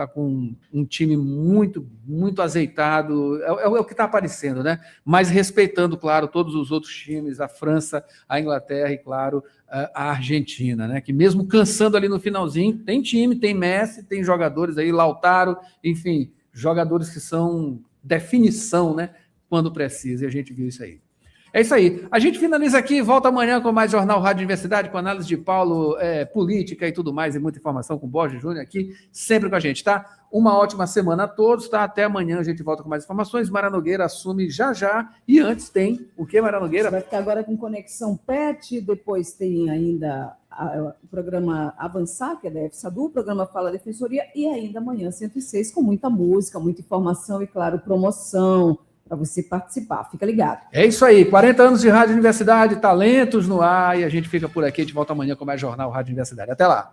um time muito, muito azeitado, é o que está aparecendo, né? Mas respeitando, claro, todos os outros times, a França, a Inglaterra e, claro, a Argentina, né? Que mesmo cansando ali no finalzinho, tem time, tem Messi, tem jogadores aí, Lautaro, enfim, jogadores que são definição, né? Quando precisa, e a gente viu isso aí. É isso aí. A gente finaliza aqui, volta amanhã com mais Jornal Rádio Universidade, com análise de Paulo, política e tudo mais, e muita informação com o Borges Júnior aqui, sempre com a gente, tá? Uma ótima semana a todos, tá? Até amanhã a gente volta com mais informações. Mara Nogueira assume já, e antes tem o que, Mara Nogueira? Você vai ficar agora com Conexão PET, depois tem ainda o programa Avançar, que é da FSADU, o programa Fala Defensoria, e ainda amanhã 106, com muita música, muita informação e, claro, promoção, para você participar. Fica ligado. É isso aí, 40 anos de Rádio Universidade, talentos no ar, e a gente fica por aqui, a gente volta amanhã com mais Jornal Rádio Universidade. Até lá.